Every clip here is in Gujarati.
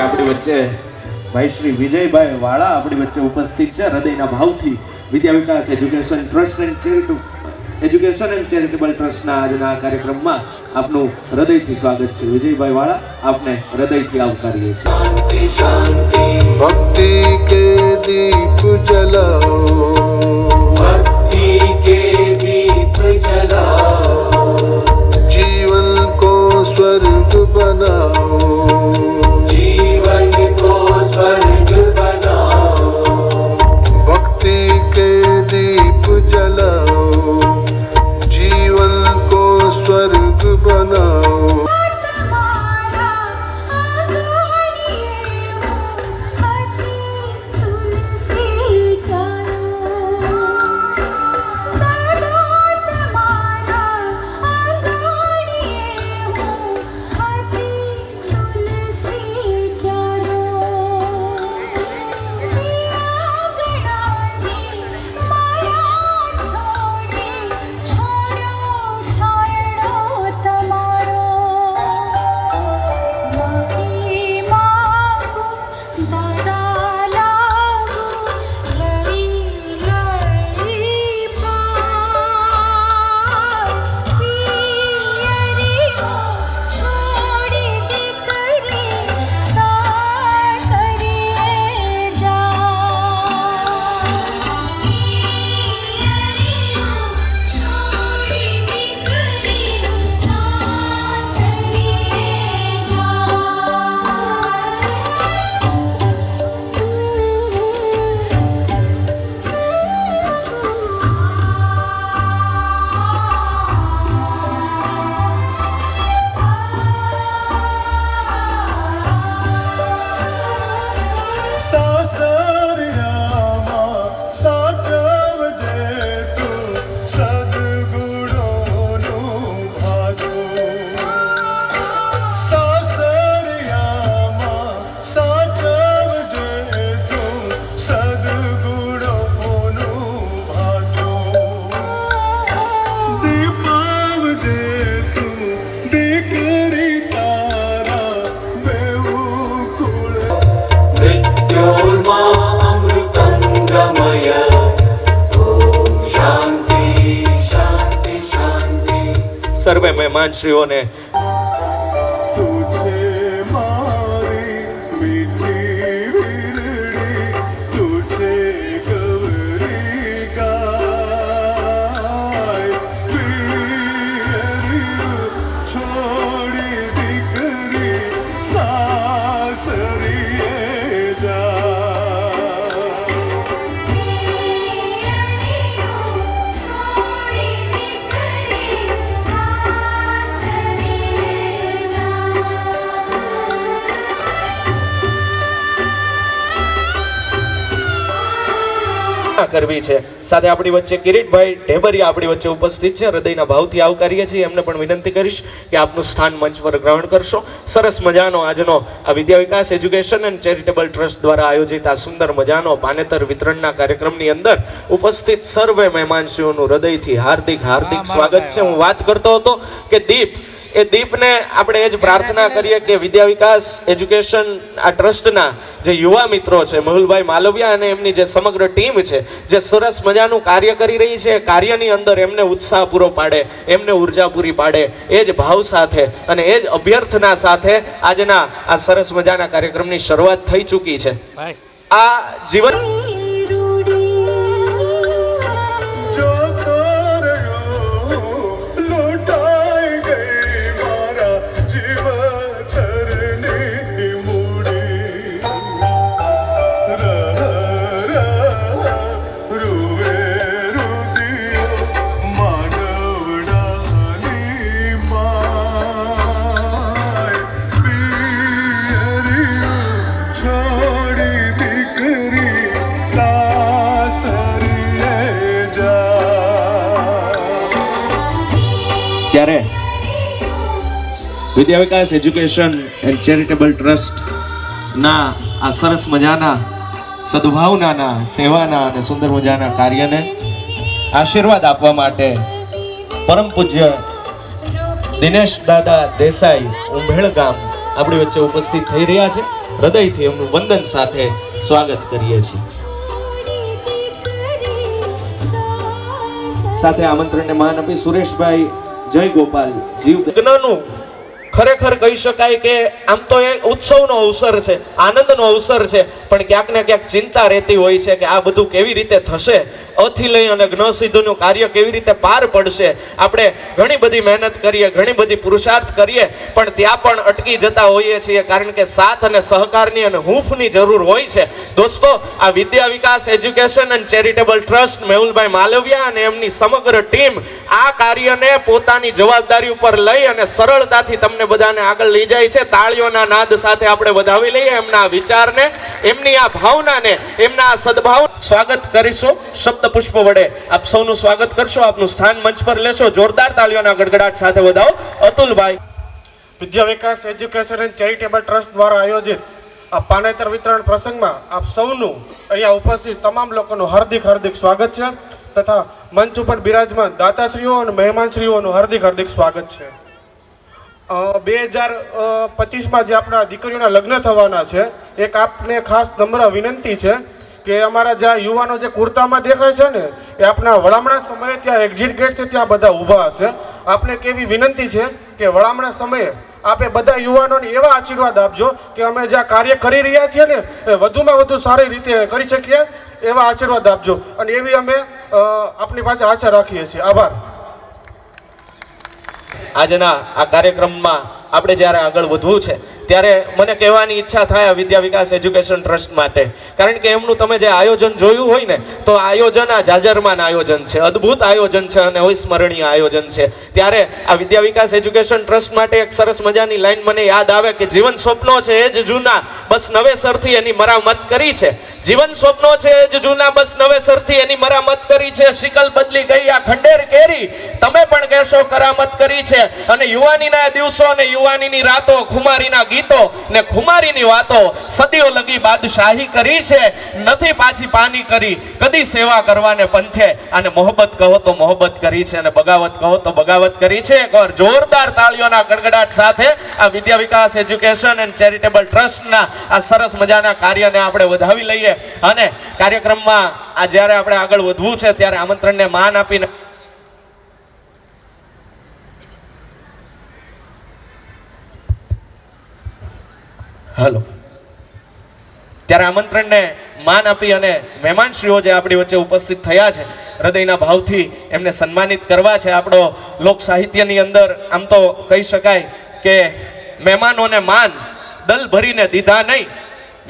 આપણી વચ્ચે ભાઈ શ્રી વિજયભાઈ વાળા આપણી વચ્ચે ઉપસ્થિત છે હૃદયના ભાવથી વિદ્યા વિકાસ એજ્યુકેશન ટ્રસ્ટ એન્ડ ચેરિટેબલ ટ્રસ્ટના આજના કાર્યક્રમમાં આપનું હૃદયથી સ્વાગત છે. વિજયભાઈ વાળા આપને હૃદયથી આવકારીએ છીએ. भक्ति के दीप जलाओ, भक्ति के दीप जलाओ, जीवन को स्वर्ग बनाओ, जीवन को स्वर्ग बनाओ. भक्ति के दीप जलाओ, जीवन को स्वर्ग बनाओ. સર્વે મહેમાનશ્રીઓને કરવી છે. સાથે આપણી વચ્ચે કિરીટભાઈ ઢેબરિયા આપણી વચ્ચે ઉપસ્થિત છે. હૃદયના ભાવથી આવકારીએ છીએ. એમને પણ વિનંતી કરીશ કે આપનું સ્થાન મંચ પર ગ્રહણ કરશો. સરસ મજાનો આજનો આ વિદ્યા વિકાસ એજ્યુકેશન એન્ડ ચેરિટેબલ ટ્રસ્ટ દ્વારા આયોજિત આ સુંદર મજાનો પાનેતર વિતરણના કાર્યક્રમની અંદર ઉપસ્થિત સર્વે મહેમાનશ્રીઓનું હૃદયથી હાર્દિક હાર્દિક સ્વાગત છે. હું વાત કરતો હતો કે દીપ, એ દીપને આપણે એ જ પ્રાર્થના કરીએ કે વિદ્યા વિકાસ એજ્યુકેશન આ ટ્રસ્ટના જે યુવા મિત્રો છે મહુલભાઈ માલવિયા અને એમની જે સમગ્ર ટીમ છે જે સરસ મજાનું કાર્ય કરી રહી છે, કાર્યની અંદર એમને ઉત્સાહ પૂરો પાડે, એમને ઉર્જા પૂરી પાડે, એ જ ભાવ સાથે અને એ જ અભ્યર્થના સાથે આજના આ સરસ મજાના કાર્યક્રમની શરૂઆત થઈ ચૂકી છે. આ જીવન ત્યારે વિદ્યા વિકાસ એજ્યુકેશન એન્ડ ચેરિટેબલ ટ્રસ્ટ ના આ સરસ મજાના સદભાવનાના સેવાના અને સુંદર મજાના કાર્યને આશીર્વાદ આપવા માટે પરમ પૂજ્ય દિનેશ દાદા દેસાઈ ઉંભેળ ગામ આપણી વચ્ચે ઉપસ્થિત થઈ રહ્યા છે. હૃદયથી એમનું વંદન સાથે સ્વાગત કરીએ છીએ. સાથે આમંત્રણને માન આપી સુરેશભાઈ જય ગોપાલ જીવ લગ્નનું ખરેખર કહી શકાય કે આમ તો એ ઉત્સવનો અવસર છે, આનંદનો અવસર છે, પણ ક્યાંક ને ક્યાંક ચિંતા રહેતી હોય છે કે આ બધું કેવી રીતે થશે, અથી લઈ અને જ્ઞ સિદ્ધનું કાર્ય કેવી રીતે પાર પડશે. આપણે ઘણી બધી મહેનત કરીએ, ઘણી બધી પુરુષાર્થ કરીએ, પણ ત્યાં પણ અટકી જતા હોઈએ છીએ, કારણ કે સાથ અને સહકારની અને હૂંફની જરૂર હોય છે. દોસ્તો, આ વિદ્યા વિકાસ એજ્યુકેશન એન્ડ ચેરિટેબલ ટ્રસ્ટ મેહુલભાઈ માલવિયા અને એમની સમગ્ર ટીમ આ કાર્યને પોતાની જવાબદારી ઉપર લઈ અને સરળતાથી તમને બધાને આગળ લઈ જાય છે. તાળીઓના નાદ સાથે આપણે વધાવી લઈએ એમના વિચારને, એમની આ ભાવનાને, એમના આ સદભાવ. સ્વાગત કરીશું શબ્દ પુષ્પ વડે. આપ સૌનું સ્વાગત કરશો, આપનું સ્થાન મંચ પર લેશો. જોરદાર તાળીઓના ગડગડાટ સાથે વધાવો. અતુલભાઈ. વિદ્યા વિકાસ એજ્યુકેશન એન્ડ ચેરિટેબલ ટ્રસ્ટ દ્વારા આયોજિત આ પાનેતર વિતરણ પ્રસંગમાં આપ સૌનું અહીંયા ઉપસ્થિત તમામ લોકોનું હાર્દિક હાર્દિક સ્વાગત છે, તથા મંચ ઉપર બિરાજમાન દાતાશ્રીઓ અને મહેમાનશ્રીઓનું હાર્દિક હાર્દિક સ્વાગત છે. 2025માં જે આપણા દીકરીઓના લગ્ન થવાના છે, એક આપને ખાસ નમ્ર વિનંતી છે કે અમારા જ્યાં યુવાનો જે કુર્તામાં દેખાય છે ને, એ આપણા વળામણા સમયે ત્યાં એક્ઝિટ ગેટ છે, ત્યાં બધા ઊભા હશે. આપને કેવી વિનંતી છે કે વળામણા સમયે આપે બધા યુવાનોને એવા આશીર્વાદ આપજો કે અમે જ્યાં કાર્ય કરી રહ્યા છીએ ને એ વધુમાં વધુ સારી રીતે કરી શકીએ, એવા આશીર્વાદ આપજો. અને એવી અમે આપની પાસે આશા રાખીએ છીએ. આભાર. આજના આ કાર્યક્રમમાં આપણે જ્યારે આગળ વધવું છે ત્યારે મને કહેવાની ઈચ્છા થાય વિદ્યા વિકાસ એજ્યુકેશન ટ્રસ્ટ માટે, કારણ કે એમનું તમે જે આયોજન જોયું હોય ને, તો આયોજન આ જાજરમાન આયોજન છે, અદ્ભુત આયોજન છે અને અવિસ્મરણીય આયોજન છે. ત્યારે આ વિદ્યા વિકાસ એજ્યુકેશન ટ્રસ્ટ માટે એક સરસ મજાની લાઈન મને યાદ આવે કે જીવન સ્વપ્નો છે એ જ જૂના, બસ નવેસરથી એની મરામત કરી છે. જીવન સ્વપ્નો છે એ જ જૂના, બસ નવેસરથી એની મરામત કરી છે. શિકલ બદલી ગઈ આ ખંડેર કેરી, તમે પણ કહેશો કરામત કરી છે. અને યુવાનીના દિવસો અને યુવાનીની રાતો, ખુમારીના ગીતો ને ખુમારીની વાતો સદીઓ લગી બાદશાહી કરી છે. નથી પાછી પાની કરી કદી સેવા કરવાને પંથે, અને મોહબ્બત કહો તો મોહબ્બત કરી છે, અને બગાવત કહો તો બગાવત કરી છે. એકવાર જોરદાર તાળીઓના ગડગડાટ સાથે આ વિદ્યા વિકાસ એજ્યુકેશન એન્ડ ચેરિટેબલ ટ્રસ્ટના આ સરસ મજાના કાર્યને આપણે વધાવી લઈએ. અને કાર્યક્રમમાં આ જ્યારે આપણે આગળ વધવું છે ત્યારે આમંત્રણને માન આપીને હાલો ત્યારે આમંત્રણને માન આપી અને મહેમાનશ્રીઓ જે આપણી વચ્ચે ઉપસ્થિત થયા છે, હૃદયના ભાવથી એમને સન્માનિત કરવા છે. આપણો લોક સાહિત્યની અંદર આમ તો કહી શકાય કે મહેમાનોને માન દલ ભરીને દીધા નહીં,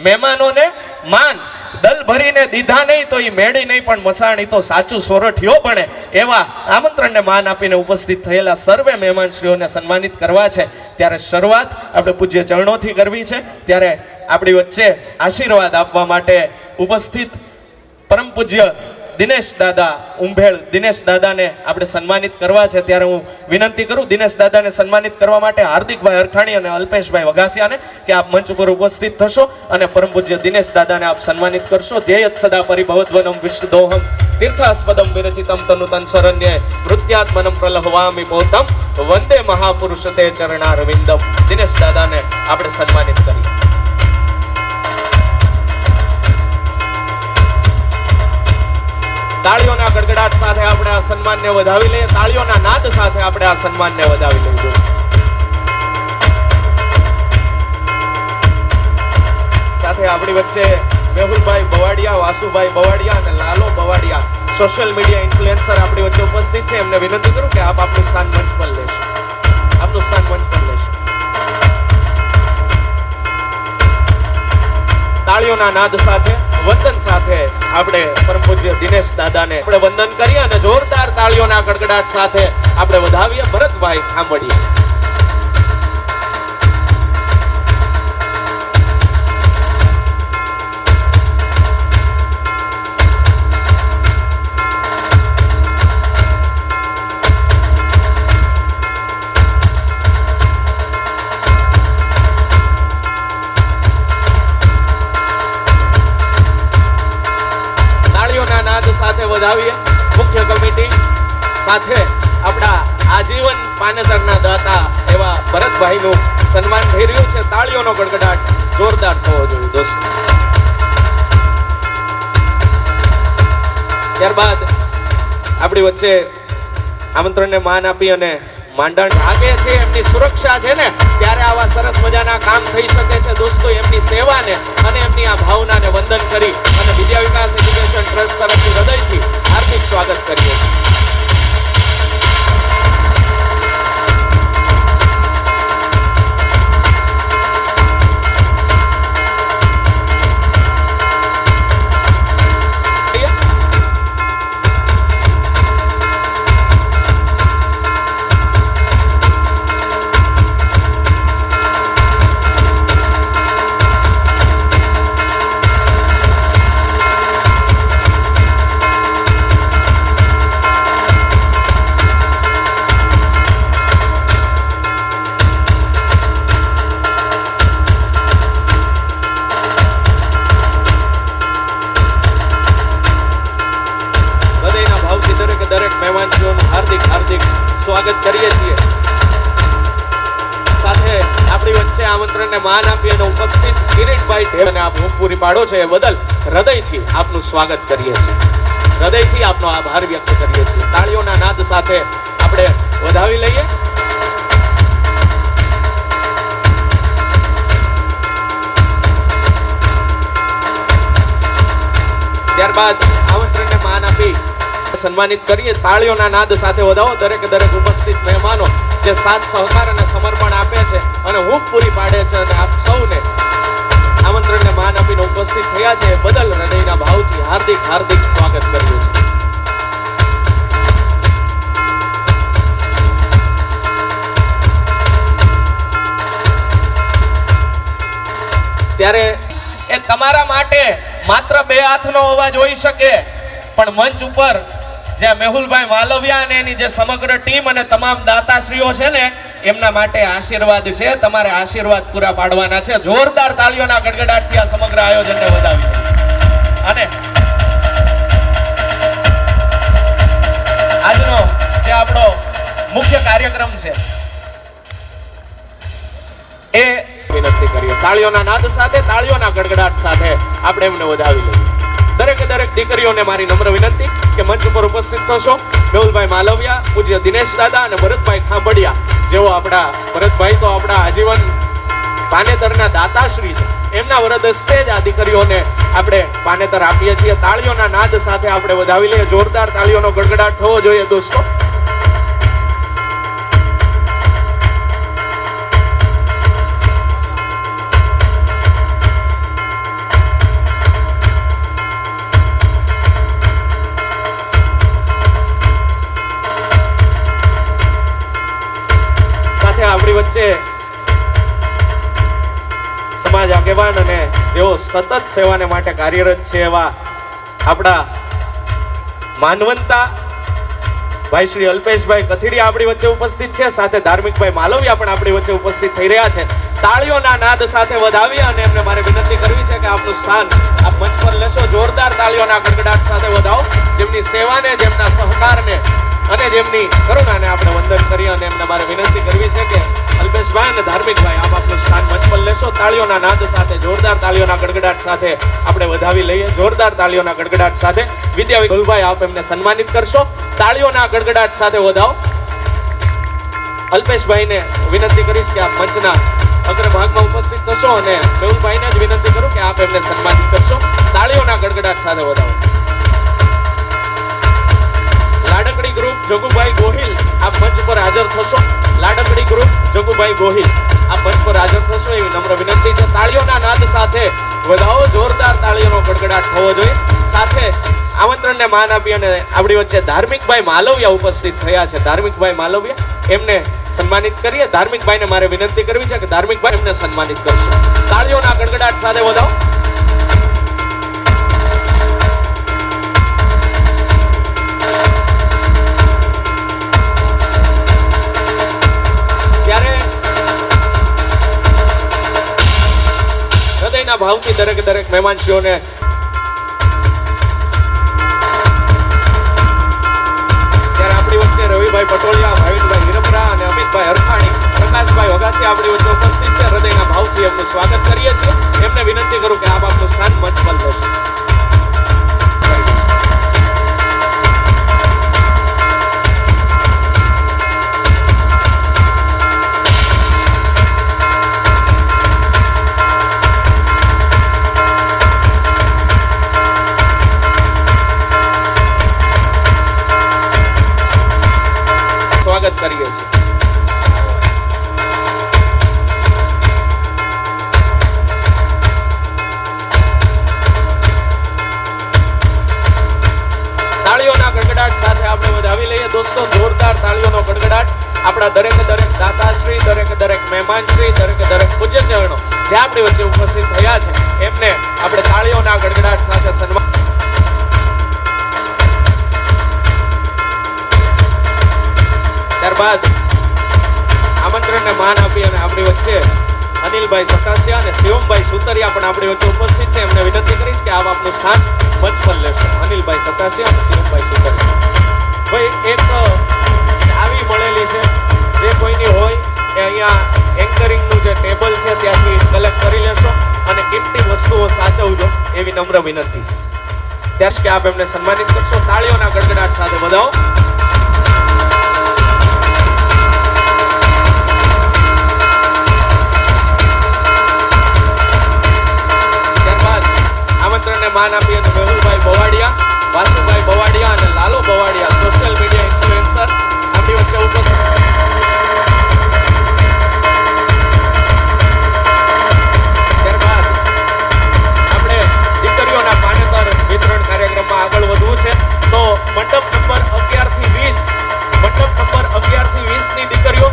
મહેમાનોને માન દલ ભરીને દીધા નહીં તો એ મેળી નહીં પણ મસાણી તો સાચું સોરઠિયો બને. એવા આમંત્રણને માન આપીને ઉપસ્થિત થયેલા સર્વે મહેમાનશ્રીઓને સન્માનિત કરવા છે. ત્યારે શરૂઆત આપણે પૂજ્ય ચરણોથી કરવી છે. ત્યારે આપણી વચ્ચે આશીર્વાદ આપવા માટે ઉપસ્થિત પરમ પૂજ્ય દિનેશ દાદા ઉંભેળ, દિનેશ દાદાને આપણે સન્માનિત કરવા છે. ત્યારે હું વિનંતી કરું દિનેશ દાદાને સન્માનિત કરવા માટે હાર્દિકભાઈ અરખાણી અને અલ્પેશભાઈ વઘાસિયાને કે આપ મંચ ઉપર ઉપસ્થિત થશો અને પરમ પૂજ્ય દિનેશ દાદાને આપ સન્માનિત કરશો. ધ્યેયત સદા પરિભવદ્વનમ વિષ્ણુદોહમ તીર્થાસ્પદમ વિરચિતમ તનુતન શરણ્ય મૃત્યાત્મનમ પ્રલહવામિ પોતમ વંદે મહાપુરુષ તે ચરણારવિંદમ. દિનેશ દાદાને આપણે સન્માનિત કરીએ. તાળીઓના ગડગડાટ સાથે આપણે આ સન્માનને વધાવી લઈએ. તાળીઓના નાદ સાથે આપણે આ સન્માનને વધાવી લઈએ. સાથે આપણી વચ્ચે મેહુલભાઈ બવાડિયા, વાસુભાઈ બવાડિયા અને લાલો બવાડિયા સોશિયલ મીડિયા ઇન્ફ્લુએન્સર આપણી વચ્ચે ઉપસ્થિત છે. એમને વિનંતી કરું કે આપ આપનું સ્થાન મંચ પર લેશો, આપનું સ્થાન મંચ પર લેશો. તાળીઓના નાદ સાથે, વંદન સાથે આપણે પરમ પૂજ્ય દિનેશ દાદાને આપણે વંદન કરીએ અને જોરદાર તાળીઓના ગડગડાટ સાથે આપણે વધાવીએ. ભરતભાઈ ખાંભળીએ. સાથે વધાવીએ. મુખ્ય કમિટી સાથે આપણા આજીવન પાનેતરના દાતા એવા ભરતભાઈનું સન્માન થઈ રહ્યું છે. તાળીઓનો ગડગડાટ જોરદાર થવો જોઈએ દોસ્તો. ત્યારબાદ આપણી વચ્ચે આમંત્રણને માન આપી અને માંડણ ભાગે છે, એમની સુરક્ષા છે ને, ત્યારે આવા સરસ મજાના કામ થઈ શકે છે દોસ્તો. એમની સેવાને અને એમની આ ભાવનાને વંદન કરી અને વિદ્યા વિકાસ એજ્યુકેશન ટ્રસ્ટ તરફથી હૃદયથી હાર્દિક સ્વાગત કરીએ છીએ. સ્વાગત કરીએ છીએ. સાથે આપણી વચ્ચે આમંત્રણને માન આપી અને ઉપસ્થિત કિરીટભાઈ ઢેબરને આપ પૂરી પાડો છો એ બદલ હૃદયથી આપનું સ્વાગત કરીએ છીએ. હૃદયથી આપનો આભાર વ્યક્ત કરીએ છીએ. તાળીઓના નાદ સાથે આપણે વધાવી લઈએ. ત્યારબાદ આમંત્રણને માન આપી સન્માનિત કરીએ. તાળીઓના નાદ સાથે વધાવો દરેક ઉપસ્થિત મહેમાનો જે સાથ સહકાર અને સમર્પણ આપે છે અને હૂંફ પૂરી પાડે છે અને આપ સૌને આમંત્રણને માન આપીને ઉપસ્થિત થયા છે એ બદલ હૃદયના ભાવથી હાર્દિક હાર્દિક સ્વાગત કરીએ છીએ. ત્યારે એ તમારા માટે માત્ર બે હાથનો અવાજ હોઈ શકે, પણ મંચ ઉપર જે મેહુલભાઈ માલવિયા અને એની જે સમગ્ર ટીમ અને તમામ દાતાશ્રીઓ છે ને એમના માટે આશીર્વાદ છે. તમારે આશીર્વાદ પૂરા પાડવાના છે. જોરદાર તાળીઓના ગડગડાટથી આ સમગ્ર આયોજનને વધાવી અને આજનો જે આપણો મુખ્ય કાર્યક્રમ છે એ વિનંતી કરીએ. તાળીઓના નાદ સાથે, તાળીઓના ગડગડાટ સાથે આપણે એમને વધાવી લઈએ. દરેક દીકરીઓને મારી નમ્ર વિનંતી કે મંચ ઉપર ઉપસ્થિત થશો. મેહુલભાઈ માલવિયા, પૂજ્ય દિનેશ દાદા અને ભરતભાઈ ખાંભડિયા જેવો ભરતભાઈ તો આપણા આજીવન પાનેતરના દાતાશ્રી છે. એમના વરદ હસ્તે જ આ દીકરીઓને આપણે પાનેતર આપીએ છીએ. તાળીઓના નાદ સાથે આપણે વધાવી લઈએ. જોરદાર તાળીઓનો ગડગડાટ થવો જોઈએ દોસ્તો. આપણી વચ્ચે સમાજ આગેવાન અને જેઓ સતત સેવાને માટે કાર્યરત છે એવા આપણા માનવંતા ભાઈ શ્રી અલ્પેશભાઈ કથિરિયા આપણી વચ્ચે ઉપસ્થિત છે. સાથે ધાર્મિકભાઈ માલવિયા પણ આપણી વચ્ચે ઉપસ્થિત થઈ રહ્યા છે. તાળીઓના નાદ સાથે વધાવી અને એમને મારે વિનંતી કરવી છે કે આપનું સ્થાન આપ મંચ પર લેશો. જોરદાર તાળીઓના ગડગડાટ સાથે વધાવો. જેમની સેવાને, જેમના સહકારને અને જેમની કરુણાને આપણે વંદન કરી અને એમને મારે વિનંતી કરવી છે કે અલ્પેશભાઈ અને ધાર્મિકભાઈ આપ આપનું સ્થાન મંચ પર લેશો. તાળીઓના નાદ સાથે, જોરદાર તાળીઓના ગડગડાટ સાથે આપણે વધાવી લઈએ. જોરદાર તાળીઓના ગડગડાટ સાથે વિદ્યા વિકુલભાઈ આપ એમને સન્માનિત કરશો. તાળીઓના ગડગડાટ સાથે વધાવો. અલ્પેશભાઈને વિનંતી કરીશ કે આપ મંચના અગ્રભાગમાં ઉપસ્થિત થશો અને મેહુલભાઈને જ વિનંતી કરું કે આપ એમને સન્માનિત કરશો. તાળીઓના ગડગડાટ સાથે વધાવો. લાડકડી ગ્રુપ જગુભાઈ ગોહિલ આપ મંચ પર હાજર થશો. લાડકડી ગ્રુપ જગુભાઈ ગોહિલ આપ મંચ પર હાજર થશો એવી નમ્ર વિનંતી છે. તાળીઓના નાદ સાથે વધાવો. જોરદાર તાળીઓનો ગડગડાટ થવો જોઈએ. સાથે આમંત્રણને માન આપી અને આપણી વચ્ચે ધાર્મિકભાઈ માલવિયા ઉપસ્થિત થયા છે. ધાર્મિકભાઈ માલવિયા એમને સન્માનિત કરીએ. ધાર્મિકભાઈને મારે વિનંતી કરવી છે કે ધાર્મિકભાઈ એમને સન્માનિત કરશો. તાળીઓના ગડગડાટ સાથે વધાવો. હૃદયના ભાવથી દરેક મહેમાનશ્રીઓને ત્યારે આપણી વચ્ચે રવિભાઈ પટોળિયા, ભાવિનભાઈ હિરપરા અને અમિતભાઈ હરખાણી પ્રકાશભાઈ વઘાસી આપણી વચ્ચે ઉપસ્થિત છે. હૃદયના ભાવથી એમનું સ્વાગત કરીએ છીએ. એમને વિનંતી કરું કે આપ આપનું સ્થાન મંચ પર લેશો. સ્વાગત કરીએ છીએ. તાળીઓના ગડગડાટ સાથે આપણે વધાવી લઈએ દોસ્તો. જોરદાર તાળીઓનો ગડગડાટ. આપણા દરેક દાતાશ્રી, દરેક મહેમાનશ્રી, દરેક પૂજ્ય ચરણો જે આપણી વચ્ચે ઉપસ્થિત થયા છે એમને આપણે તાળીઓના ગડગડાટ સાથે સન્માન. ત્યારબાદ આમંત્રણને માન આપી અને આપણી વચ્ચે અનિલભાઈ સતાસિયા અને શિવમભાઈ સુતરિયા પણ આપણી વચ્ચે ઉપસ્થિત છે. એમને વિનંતી કરીશ કે આપ આપનું સ્થાન મંચ પર લેશો. અનિલભાઈ સતાસિયા અને શિવમભાઈ સુતરિયા. ભાઈ એક ચાવી મળેલી છે, જે કોઈની હોય એ અહીંયા એન્કરિંગનું જે ટેબલ છે ત્યાંથી કલેક્ટ કરી લેશો અને કિંમતી વસ્તુઓ સાચવજો એવી નમ્ર વિનંતી છે. ત્યારે કે આપ એમને સન્માનિત કરશો. તાળીઓના ગડગડાટ સાથે વધાવો. આમંત્રણને માન આપી અને મેહુલભાઈ બવાડિયા, વાસુભાઈ બવાડિયા અને લાલો બવાડિયા સોશિયલ મીડિયા ઇન્ફ્લુએન્સર આપણી વચ્ચે ઉપસ્થિત. ત્યારબાદ આપણે દીકરીઓના માન્યતા વિતરણ કાર્યક્રમમાં આગળ વધવું છે. તો મંડપ નંબર 11 થી 20 ની દીકરીઓ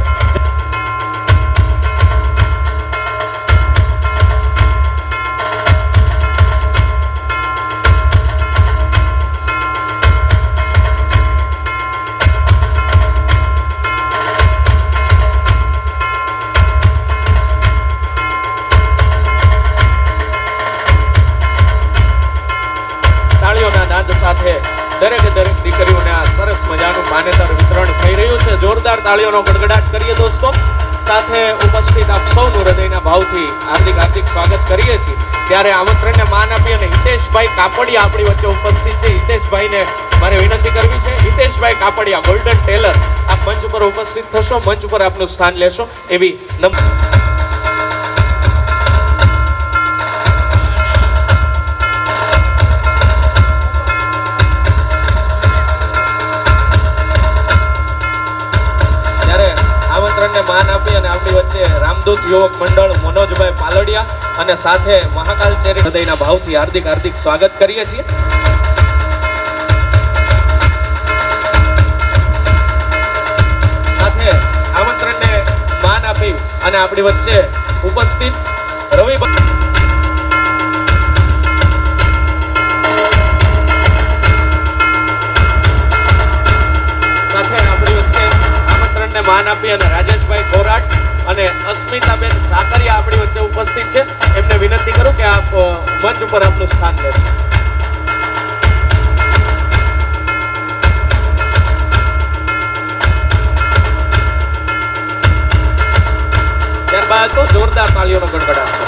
સાથે દરેક દીકરીઓને આ સરસ મજાનું માન્યતા વિતરણ થઈ રહ્યું છે. જોરદાર તાળીઓનો ગડગડાટ કરીએ દોસ્તો. સાથે ઉપસ્થિત આપ સૌનું હૃદયના ભાવથી હાર્દિક સ્વાગત કરીએ છીએ. ત્યારે આમંત્રણને માન આપી અને હિતેશભાઈ કાપડિયા આપણી વચ્ચે ઉપસ્થિત છે. હિતેશભાઈને મારે વિનંતી કરવી છે. હિતેશભાઈ કાપડિયા ગોલ્ડન ટેલર, આપ મંચ ઉપર ઉપસ્થિત થશો, મંચ ઉપર આપનું સ્થાન લેશો એવી માન આપી અને આપણી વચ્ચે રામદૂત યુવક મંડળ મનોજભાઈ પાલડિયા અને સાથે મહાકાલ ચેરી હૃદયના ભાવથી હાર્દિક સ્વાગત કરીએ છીએ. સાથે આમંત્રણને માન આપી અને આપણી વચ્ચે ઉપસ્થિત રવિભાઈ માન આપી અને રાજેશભાઈ કોરાટ અને અસ્મિતાબેન સાકરિયા આપણી વચ્ચે ઉપસ્થિત છે. એમને વિનંતી કરું કે આપ મંચ ઉપર આપનું સ્થાન લેશો. ત્યારબાદ તો જોરદાર તાળીઓનો ગડગડાટ.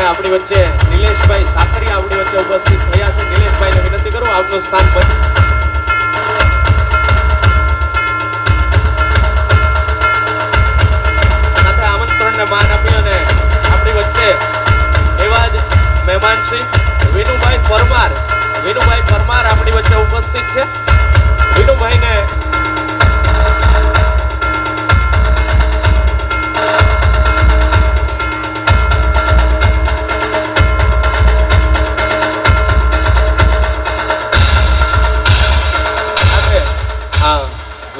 આપણી વચ્ચે નિલેશભાઈ સાકરિયા આપણી વચ્ચે ઉપસ્થિત થયા છે. નિલેશભાઈને વિનંતી કરું આપનું સ્થાન પર. સાથે આમંત્રણને માન આપી અને આપણી વચ્ચે એવા જ મહેમાન શ્રી વિનુભાઈ પરમાર આપણી વચ્ચે ઉપસ્થિત છે. વિનુભાઈને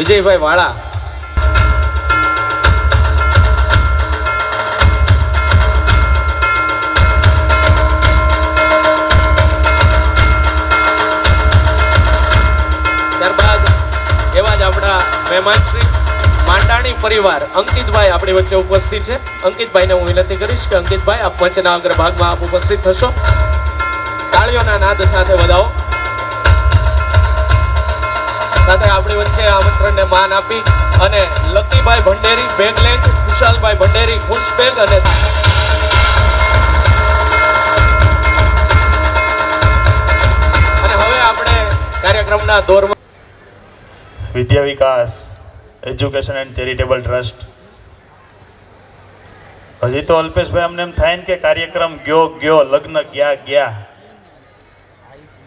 વિજયભાઈ વાળા. ત્યારબાદ એવા જ આપણા મહેમાન શ્રી માંડાણી પરિવાર અંકિતભાઈ આપણી વચ્ચે ઉપસ્થિત છે. અંકિતભાઈને હું વિનંતી કરીશ કે અંકિતભાઈ આપ મંચના અગ્રભાગમાં આપ ઉપસ્થિત થશો. તાળીઓના નાદ સાથે વધાવો. સાથે આપણી વચ્ચે આમંત્રણને માન આપી અને લકીભાઈ ભંડેરી બેગલેન્ડ, ખુશાલભાઈ ભંડેરી ખુશ બેગ અને હવે આપણે કાર્યક્રમના દોરમાં વિદ્યા વિકાસ એજ્યુકેશન એન્ડ ચેરિટેબલ ટ્રસ્ટ. હજી તો અલ્પેશભાઈ અમને એમ થાય ને કે કાર્યક્રમ ગયો લગ્ન ગયા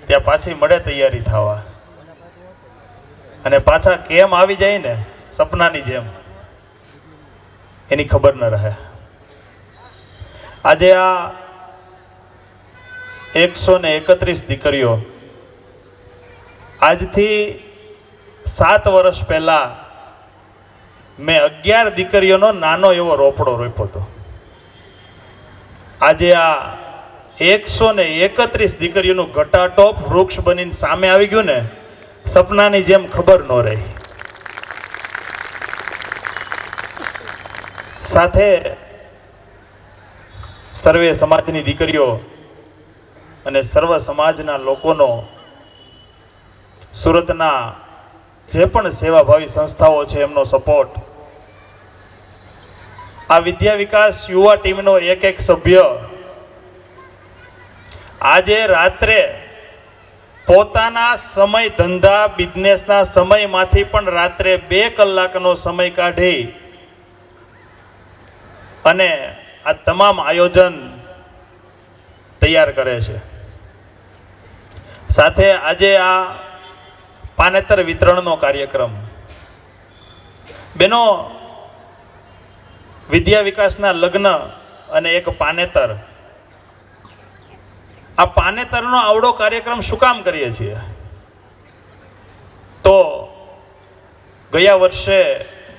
ત્યાં પાછી મળે તૈયારી થવા અને પાછા કેમ આવી જાય ને સપનાની જેમ એની ખબર ન રહે. આજે આ 131 દીકરીઓ આજથી 7 વર્ષ પહેલા મેં 11 દીકરીઓનો નાનો એવો રોપડો રોપ્યો હતો. આજે આ 131 દીકરીઓનું ઘટાટોપ વૃક્ષ બનીને સામે આવી ગયું ને સપનાની જેમ ખબર ન રહી. સાથે સર્વે સમાજની દીકરીઓ અને સર્વ સમાજના લોકોનો સુરતના જે પણ સેવાભાવી સંસ્થાઓ છે એમનો સપોર્ટ, આ વિદ્યા વિકાસ યુવા ટીમનો એક સભ્ય આજે રાત્રે પોતાના સમય ધંધા બિઝનેસના સમયમાંથી પણ રાત્રે 2 કલાકનો સમય કાઢી અને આ તમામ આયોજન તૈયાર કરે છે. સાથે આજે આ પાનેતર વિતરણનો કાર્યક્રમ, બેનો વિદ્યા વિકાસના લગ્ન અને એક પાનેતર, આ પાનેતરનો આવડો કાર્યક્રમ શું કામ કરીએ છીએ? તો ગયા વર્ષે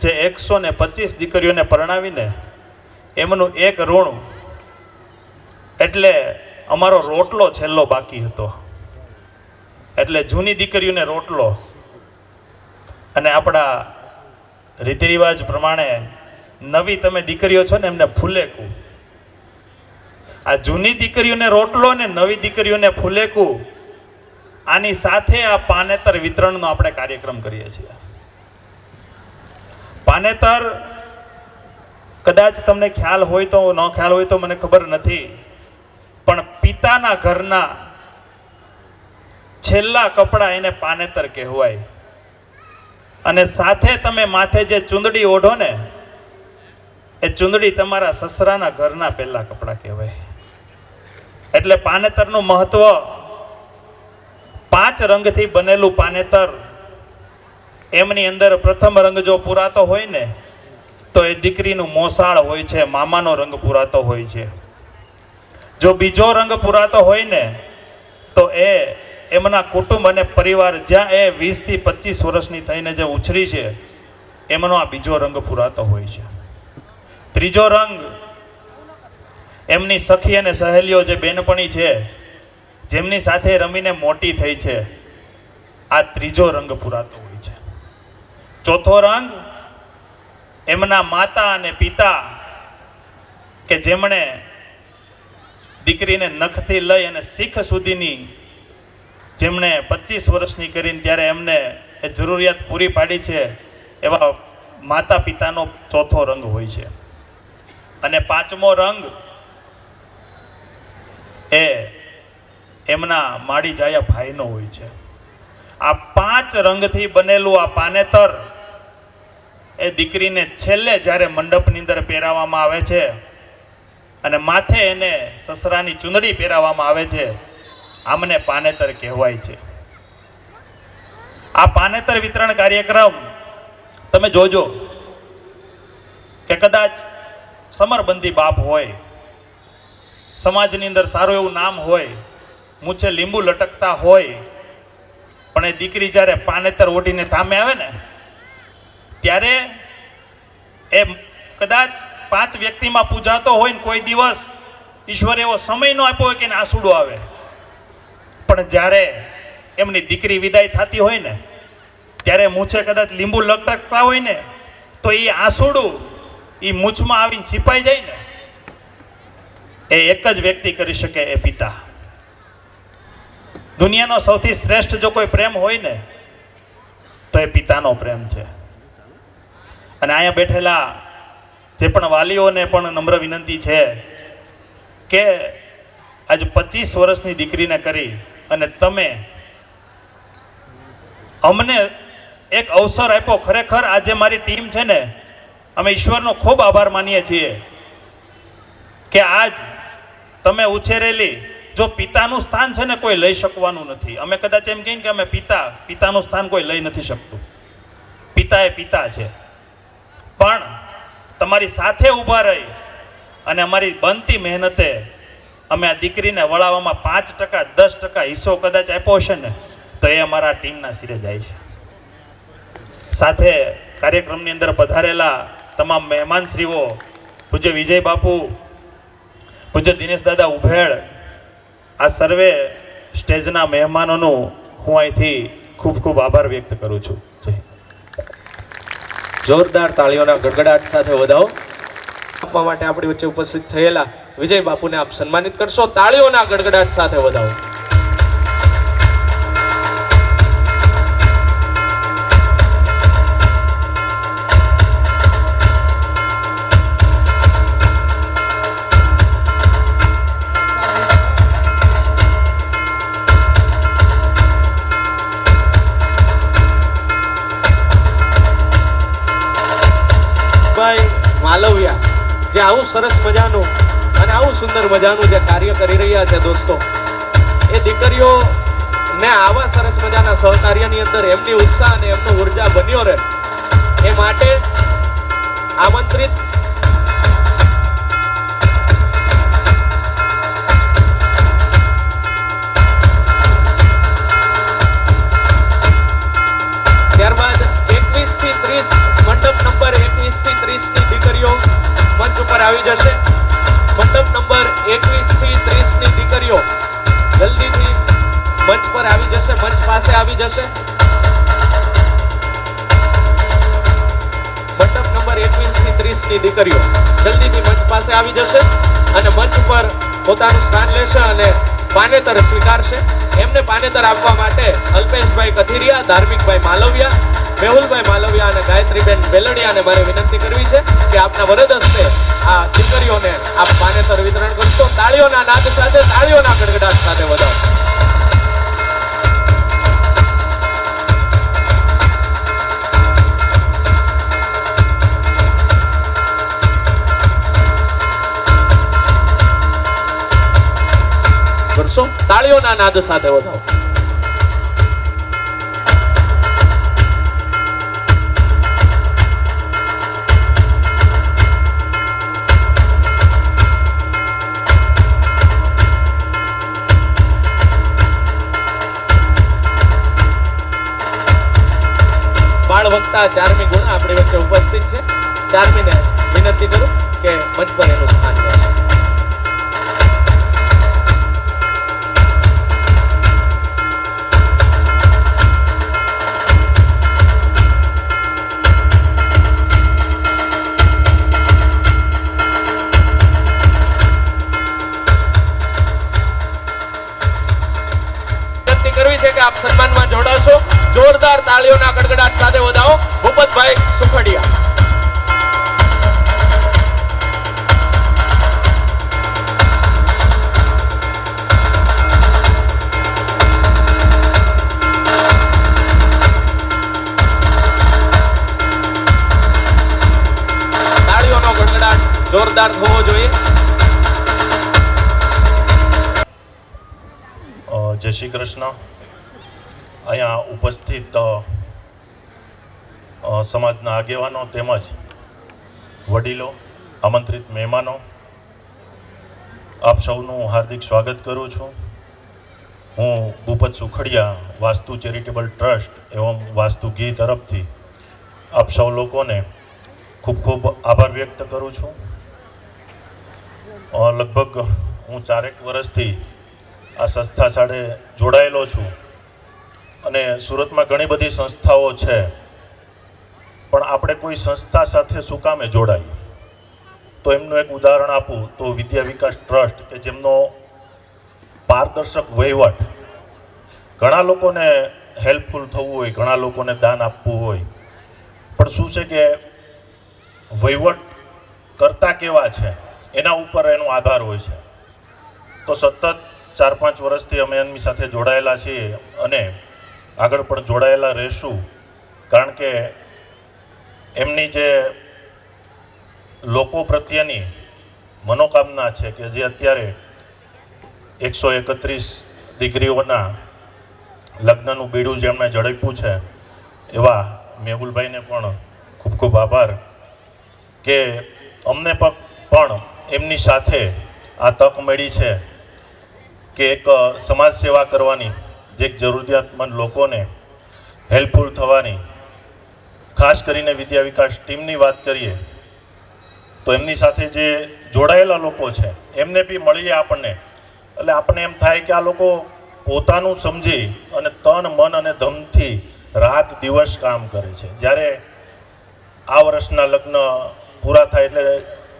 જે 125 દીકરીઓને પરણાવીને એમનું એક ઋણ એટલે અમારો રોટલો છેલ્લો બાકી હતો. એટલે જૂની દીકરીઓને રોટલો અને આપણા રીતિ રિવાજ પ્રમાણે નવી તમે દીકરીઓ છો ને એમને ફૂલેકું. આ જૂની દીકરીઓને રોટલો ને નવી દીકરીઓને ફૂલેકું, આની સાથે આ પાનેતર વિતરણનો આપણે કાર્યક્રમ કરીએ છીએ. પાનેતર કદાચ તમને ખ્યાલ હોય તો ન ખ્યાલ હોય તો મને ખબર નથી, પણ પિતાના ઘરના છેલ્લા કપડા એને પાનેતર કહેવાય. અને સાથે તમે માથે જે ચૂંદડી ઓઢો ને એ ચૂંદડી તમારા સસરાના ઘરના પહેલા કપડા કહેવાય. એટલે પાનેતરનું મહત્વ, 5 રંગથી બનેલું પાનેતર, એમની અંદર પ્રથમ રંગ જો પુરાતો હોય ને તો એ દીકરીનું મોસાળ હોય છે, મામાનો રંગ પુરાતો હોય છે. જો બીજો રંગ પુરાતો હોય ને તો એ એમના કુટુંબ અને પરિવાર, જ્યાં એ 20 થી 25 વર્ષની થઈને જે ઉછરી છે એમનો આ બીજો રંગ પુરાતો હોય છે. ત્રીજો રંગ એમની સખી અને સહેલીઓ જે બેનપણી છે, જેમની સાથે રમીને મોટી થઈ છે, આ ત્રીજો રંગ પુરાતો હોય છે. ચોથો રંગ એમના માતા અને પિતા કે જેમણે દીકરીને નખથી લઈ અને શીખ સુધીની જેમણે 25 વર્ષની કરીને ત્યારે એમને એ જરૂરિયાત પૂરી પાડી છે, એવા માતા પિતાનો ચોથો રંગ હોય છે. અને 5મો રંગ એ એમના માડી જાયા ભાઈનો હોય છે. આ 5 રંગથી બનેલું આ પાનેતર એ દીકરીને છેલ્લે જ્યારે મંડપની અંદર પહેરાવવામાં આવે છે અને માથે એને સસરાની ચૂંદડી પહેરાવવામાં આવે છે, આમને પાનેતર કહેવાય છે. આ પાનેતર વિતરણ કાર્યક્રમ તમે જોજો કે કદાચ સમરબંધી બાપ હોય, સમાજની અંદર સારું એવું નામ હોય, મૂછે લીંબુ લટકતા હોય, પણ એ દીકરી જ્યારે પાનેતર ઓઢીને સામે આવે ને ત્યારે એ કદાચ 5 વ્યક્તિમાં પૂજાતો હોય ને કોઈ દિવસ ઈશ્વરે એવો સમય ન આપ્યો હોય કે એને આંસુડો આવે, પણ જ્યારે એમની દીકરી વિદાય થતી હોય ને ત્યારે મૂછે કદાચ લીંબુ લટકતા હોય ને તો એ આંસુડું એ મૂછમાં આવીને છીપાઈ જાય ને, એ એક જ વ્યક્તિ કરી શકે, એ પિતા. દુનિયાનો સૌથી શ્રેષ્ઠ જો કોઈ પ્રેમ હોય ને તો એ પિતાનો પ્રેમ છે. અને અહીંયા બેઠેલા જે પણ વાલીઓને પણ નમ્ર વિનંતી છે કે આજે 25 વર્ષની દીકરીને કરી અને તમે અમને એક અવસર આપ્યો. ખરેખર આજે મારી ટીમ છે ને, અમે ઈશ્વરનો ખૂબ આભાર માનીએ છીએ કે આજ તમે ઉછેરેલી, જો પિતાનું સ્થાન છે ને કોઈ લઈ શકવાનું નથી. અમે કદાચ એમ કહીએ કે અમે પિતાનું સ્થાન કોઈ લઈ નથી શકતું. પિતા એ પિતા છે, પણ તમારી સાથે ઊભા રહી અને અમારી બનતી મહેનતે અમે આ દીકરીને વળાવવામાં 5% 10% હિસ્સો કદાચ આપ્યો હશે ને તો એ અમારા ટીમના સિરે જાય છે. સાથે કાર્યક્રમની અંદર પધારેલા તમામ મહેમાનશ્રીઓ, પૂજ્ય વિજય બાપુ, પૂજ્ય દિનેશ દાદા ઉભેળ, આ સર્વે સ્ટેજના મહેમાનોનું હું અહીંથી ખૂબ ખૂબ આભાર વ્યક્ત કરું છું. જય હિન્દ. જોરદાર તાળીઓના ગડગડાટ સાથે વધાવો આપવા માટે આપણી વચ્ચે ઉપસ્થિત થયેલા વિજય બાપુને આપ સન્માનિત કરશો. તાળીઓના ગડગડાટ સાથે વધાવો. માલવિયા જે આવું સરસ મજાનું અને આવું સુંદર મજાનું જે કાર્ય કરી રહ્યા છે દોસ્તો, એ દીકરીઓને આવા સરસ મજાના સહકાર્યની અંદર એમની ઉત્સાહ અને એમનો ઉર્જા બન્યો રહે એ માટે આમંત્રિત ત્યારબાદ 21 થી 30 મંડપ નંબર 21 થી 30 ની દીકરીઓ મંચ ઉપર આવી જશે. મંડપ નંબર 21 થી 30 ની દીકરીઓ જલ્દીથી મંચ પર આવી જશે, મંચ પાસે આવી જશે. મંડપ નંબર 21 થી 30 ની દીકરીઓ જલ્દીથી મંચ પાસે આવી જશે અને મંચ ઉપર પોતાનું સ્થાન લેશે અને પાનેતર સ્વીકારશે. એમને પાનેતર આપવા માટે અલ્પેશભાઈ કથિરિયા, ધાર્મિકભાઈ માલવિયા, મેહુલભાઈ માલવિયા અને ગાયત્રીબેન વેલડિયાને મારે વિનંતી કરવી છે કે આપના વરદ હસ્તે આ દીકરીઓને આપ પાનેતર વિતરણ કરશો. તાળીઓના નાદ સાથે, તાળીઓના ગડગડાટ સાથે વધાવો. કરશો તાળીઓના નાદ સાથે વધાવો. બાળ વક્તા ચારમી ગુણ આપણી વચ્ચે ઉપસ્થિત છે. ચારમીને વિનંતી કરું કે મંચ પર એનું સ્થાન લે. કરવી છે કે આપ સન્માનમાં જોડાશો. જોરદાર તાળીઓના ગડગડાટ સાથે વધાવો. ભૂપતભાઈ સુખડિયા. તાળીઓનો ગડગડાટ જોરદાર થવો જોઈએ. જય શ્રી કૃષ્ણ. અહીંયા ઉપસ્થિત સમાજના આગેવાનો તેમજ વડીલો, આમંત્રિત મહેમાનો, આપ સૌનું હાર્દિક સ્વાગત કરું છું. હું ભૂપત સુખડિયા, વાસ્તુ ચેરિટેબલ ટ્રસ્ટ એવં વાસ્તુ ઘી તરફથી આપ સૌ લોકોને ખૂબ ખૂબ આભાર વ્યક્ત કરું છું. લગભગ હું 4 વર્ષથી આ સંસ્થા સાથે જોડાયેલો છું અને સુરતમાં ઘણી બધી સંસ્થાઓ છે, પણ આપણે કોઈ સંસ્થા સાથે શું કામે જોડાઈએ? તો એમનું એક ઉદાહરણ આપું તો વિદ્યા વિકાસ ટ્રસ્ટ, કે જેમનો પારદર્શક વહીવટ, ઘણા લોકોને હેલ્પફુલ થવું હોય, ઘણા લોકોને દાન આપવું હોય, પણ શું છે કે વહીવટ કરતા કેવા છે એના ઉપર એનો આધાર હોય છે. તો સતત 4-5 વર્ષથી અમે એમની સાથે જોડાયેલા છીએ અને આગળ પણ જોડાયેલા રહીશું, કારણ કે એમની જે લોકો પ્રત્યેની મનોકામના છે કે જે અત્યારે 131 દીકરીઓના લગ્નનું બીડું જેમણે ઝડપ્યું છે, એવા મેહુલભાઈને પણ ખૂબ ખૂબ આભાર કે અમને પણ એમની સાથે આ તક મળી છે કે એક સમાજ સેવા કરવાની, જે એક જરૂરિયાતમંદ લોકોને હેલ્પફુલ થવાની. ખાસ કરીને વિદ્યા વિકાસ ટીમની વાત કરીએ તો એમની સાથે જે જોડાયેલા લોકો છે એમને બી મળીએ આપણને, એટલે આપણને એમ થાય કે આ લોકો પોતાનું સમજી અને તન મન અને ધનથી રાત દિવસ કામ કરે છે. જ્યારે આ વર્ષના લગ્ન પૂરા થાય એટલે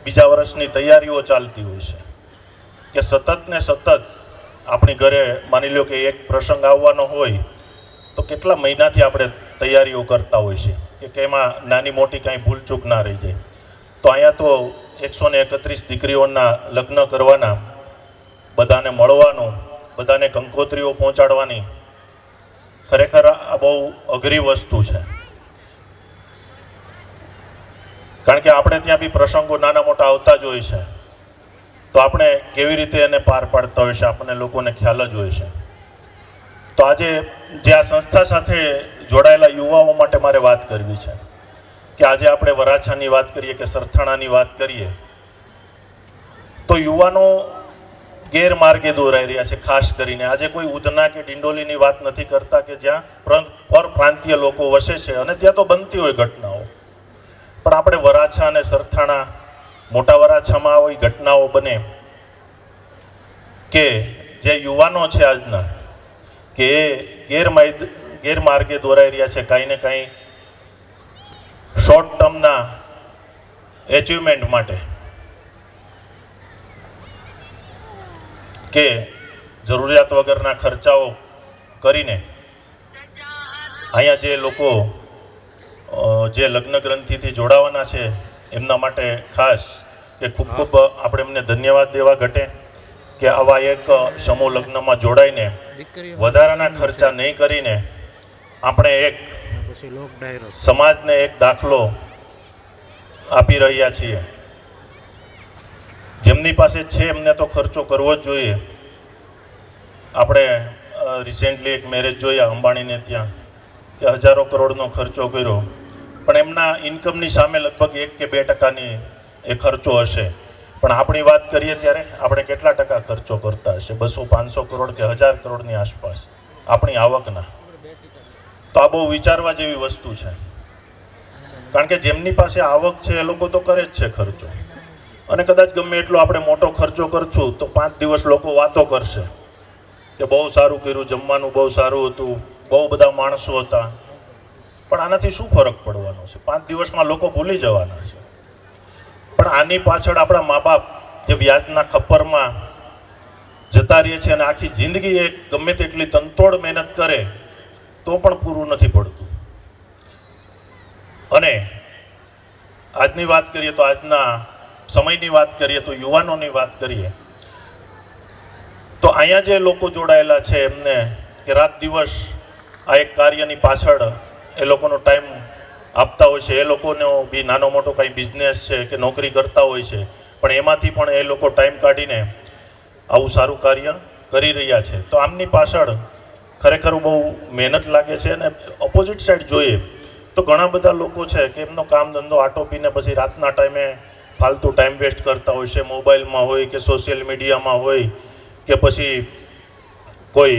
બીજા વર્ષની તૈયારીઓ ચાલતી હોય છે, કે સતત ને સતત આપણી ઘરે માની લો કે એક પ્રસંગ આવવાનો હોય તો કેટલા મહિનાથી આપણે તૈયારીઓ કરતા હોય છે કે એમાં નાની મોટી કાંઈ ભૂલચૂક ના રહી જાય. તો અહીંયા તો 131 દીકરીઓના લગ્ન કરવાના, બધાને મળવાનું, બધાને કંકોત્રીઓ પહોંચાડવાની, ખરેખર આ બહુ અઘરી વસ્તુ છે. કારણ કે આપણે ત્યાં બી પ્રસંગો નાના મોટા આવતા જ હોય છે, તો આપણે કેવી રીતે એને પાર પાડતા હોય છે આપણને લોકોને ખ્યાલ જ હોય છે. તો આજે જે આ સંસ્થા સાથે જોડાયેલા યુવાઓ માટે મારે વાત કરવી છે કે આજે આપણે વરાછાની વાત કરીએ કે સરથાણાની વાત કરીએ તો યુવાનો ગેરમાર્ગે દોરાઈ રહ્યા છે. ખાસ કરીને આજે કોઈ ઉધના કે ડિંડોલીની વાત નથી કરતા કે જ્યાં પરપ્રાંતીય લોકો વસે છે અને ત્યાં તો બનતી હોય ઘટનાઓ, પણ આપણે વરાછા અને સરથાણા, મોટા વરાછામાં આવી ઘટનાઓ બને કે જે યુવાનો છે આજના કે એ ગેરમાર્ગે દોરાઈ રહ્યા છે કાંઈ ને કાંઈ શોર્ટ ટર્મના એચિવમેન્ટ માટે, કે જરૂરિયાત વગરના ખર્ચાઓ કરીને અહીંયા જે લોકો જે લગ્ન ગ્રંથિથી જોડાવાના છે એમના માટે ખાસ કે ખૂબ ખૂબ આપણે એમને ધન્યવાદ દેવા ઘટે કે આવા એક સમૂહ લગ્નમાં જોડાઈને વધારાના ખર્ચા નહીં કરીને આપણે એક સમાજને એક દાખલો આપી રહ્યા છીએ. જેમની પાસે છે એમને તો ખર્ચો કરવો જ જોઈએ. આપણે રિસેન્ટલી એક મેરેજ જોયા અંબાણીને ત્યાં કે હજારો કરોડનો ખર્ચો કર્યો, પણ એમના ઇન્કમની સામે લગભગ 1 કે 2% એ ખર્ચો હશે. પણ આપણી વાત કરીએ ત્યારે આપણે કેટલા ટકા ખર્ચો કરતા હશે? 200-500 કરોડ કે 1000 કરોડની આસપાસ આપણી આવકના. તો આ બહુ વિચારવા જેવી વસ્તુ છે, કારણ કે જેમની પાસે આવક છે એ લોકો તો કરે જ છે ખર્ચો, અને કદાચ ગમે એટલો આપણે મોટો ખર્ચો કરશું તો 5 દિવસ લોકો વાતો કરશે કે બહુ સારું કર્યું, જમવાનું બહુ સારું હતું, બહુ બધા માણસો હતા, પણ આનાથી શું ફરક પડવાનો છે? 5 દિવસમાં લોકો ભૂલી જવાના છે. પણ આની પાછળ આપણા મા બાપ જે વ્યાજના ખપ્પરમાં જતા રહે છે અને આખી જિંદગી એક ગમે તેટલી તનતોડ મહેનત કરે તો પણ પૂરું નથી પડતું. અને આજની વાત કરીએ તો આજના સમયની વાત કરીએ તો યુવાનોની વાત કરીએ તો અહીંયા જે લોકો જોડાયેલા છે એમને કે રાત દિવસ આ એક કાર્યની પાછળ એ લોકોનો ટાઈમ આપતા હોય છે. એ લોકોનો બી નાનો મોટો કાંઈ બિઝનેસ છે કે નોકરી કરતા હોય છે, પણ એમાંથી પણ એ લોકો ટાઈમ કાઢીને આવું સારું કાર્ય કરી રહ્યા છે. તો આમની પાછળ ખરેખર બહુ મહેનત લાગે છે. અને ઓપોઝિટ સાઈડ જોઈએ તો ઘણા બધા લોકો છે કે એમનો કામ ધંધો આટોપીને પછી રાતના ટાઈમે ફાલતુ ટાઈમ વેસ્ટ કરતા હોય છે, મોબાઈલમાં હોય કે સોશિયલ મીડિયામાં હોય કે પછી કોઈ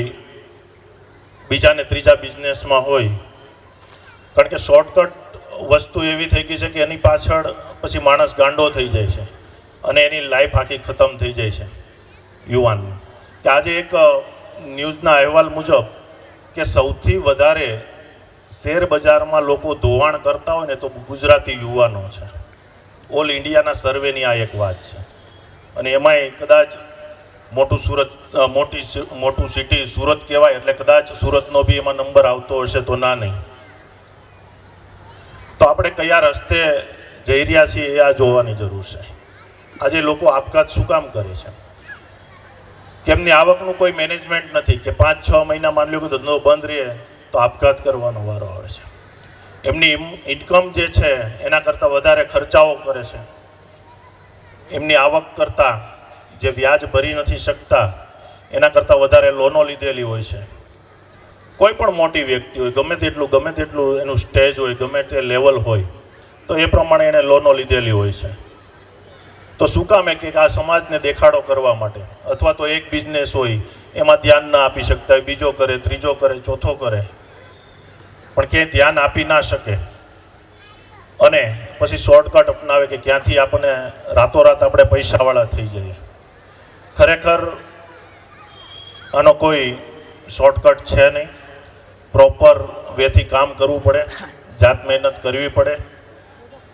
બીજાને ત્રીજા બિઝનેસમાં હોય. કારણ કે શોર્ટકટ વસ્તુ એવી થઈ ગઈ છે કે એની પાછળ પછી માણસ ગાંડો થઈ જાય છે અને એની લાઈફ આખી ખતમ થઈ જાય છે યુવાનની. કે આજે એક ન્યૂઝના અહેવાલ મુજબ કે સૌથી વધારે શેર બજારમાં લોકો ધોવાણ કરતા હોય ને તો ગુજરાતી યુવાનો છે. ઓલ ઇન્ડિયાના સર્વેની આ એક વાત છે. અને એમાંય કદાચ મોટું સિટી સુરત કહેવાય એટલે કદાચ સુરતનો બી એમાં નંબર આવતો હશે તો ના નહીં. તો આપણે કયા રસ્તે જઈ રહ્યા છીએ એ આ જોવાની જરૂર છે. આજે લોકો આપઘાત શું કામ કરે છે? કે એમની આવકનું કોઈ મેનેજમેન્ટ નથી કે 5-6 મહિના માની લો કે ધંધો બંધ રહે તો આપઘાત કરવાનો વારો આવે છે. એમની ઇન્કમ જે છે એના કરતાં વધારે ખર્ચાઓ કરે છે. એમની આવક કરતાં જે વ્યાજ ભરી નથી શકતા એના કરતાં વધારે લોનો લીધેલી હોય છે. કોઈ પણ મોટી વ્યક્તિ હોય ગમે તેટલું એનું સ્ટેજ હોય ગમે તે લેવલ હોય તો એ પ્રમાણે એણે લોનો લીધેલી હોય છે. તો શું કામ કે આ સમાજને દેખાડો કરવા માટે અથવા તો એક બિઝનેસ હોય એમાં ધ્યાન ના આપી શકતા હોય, બીજો કરે, ત્રીજો કરે, ચોથો કરે, પણ ક્યાંય ધ્યાન આપી ના શકે અને પછી શોર્ટકટ અપનાવે કે ક્યાંથી આપણને રાતોરાત આપણે પૈસાવાળા થઈ જઈએ. ખરેખર આનો કોઈ શોર્ટકટ છે નહીં. પ્રોપર વેથી કામ કરવું પડે, જાત મહેનત કરવી પડે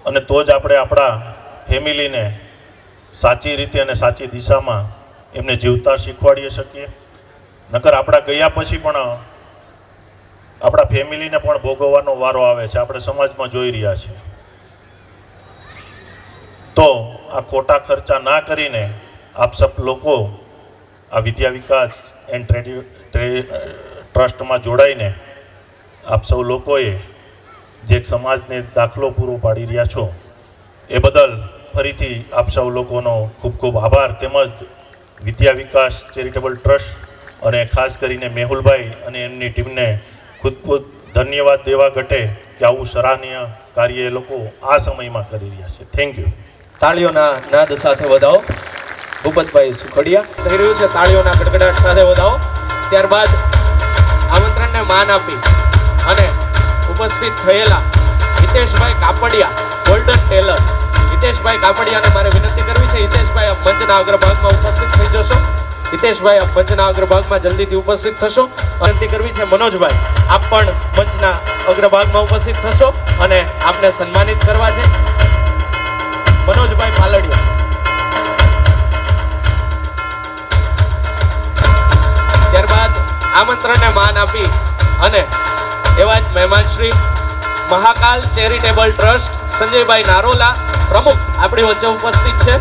અને તો જ આપણે આપણા ફેમિલીને સાચી રીતે અને સાચી દિશામાં એમને જીવતા શીખવાડી શકીએ. નકર આપણા ગયા પછી પણ આપણા ફેમિલીને પણ ભોગવવાનો વારો આવે છે. આપણે સમાજમાં જોઈ રહ્યા છીએ. તો આ ખોટા ખર્ચા ના કરીને આપ સબ લોકો આ વિદ્યા વિકાસ એન્ડ ટ્રસ્ટમાં જોડાઈને આપ સૌ લોકોએ જે એક સમાજને દાખલો પૂરો પાડી રહ્યા છો એ બદલ ફરીથી આપ સૌ લોકોનો ખૂબ ખૂબ આભાર. તેમજ વિદ્યા વિકાસ ચેરિટેબલ ટ્રસ્ટ અને ખાસ કરીને મેહુલભાઈ અને એમની ટીમને ખૂબ ધન્યવાદ દેવા ઘટે કે આવું સરાહનીય કાર્ય એ લોકો આ સમયમાં કરી રહ્યા છે. Thank you. તાળીઓના નાદ સાથે વધાવો. ભૂપતભાઈ સુખડિયા થઈ રહ્યું છે. તાળીઓના ગડગડાટ સાથે વધાવો. ત્યારબાદ આમંત્રણને માન આપી અને ઉપસ્થિત થયેલા હિતેશભાઈ કાપડિયા, ગોલ્ડન ટેલર, હિતેશભાઈ કાપડિયાને મારે વિનંતી કરવી છે. હિતેશભાઈ આપ મંચના અગ્રભાગમાં ઉપસ્થિત થઈ જશો. હિતેશભાઈ આપ મંચના અગ્રભાગમાં જલ્દીથી ઉપસ્થિત થશો. વિનંતી કરવી છે મનોજભાઈ આપ પણ મંચના અગ્રભાગમાં ઉપસ્થિત થશો અને આપને સન્માનિત કરવા છે. મનોજભાઈ પાલડિયા. ત્યારબાદ આમંત્રણને માન આપી અને એવા જ મહેમાન શ્રી મહાકાલ ચેરિટેબલ ટ્રસ્ટ સંજયભાઈ નારોલા પ્રમુખ આપણી વચ્ચે ઉપસ્થિત છે.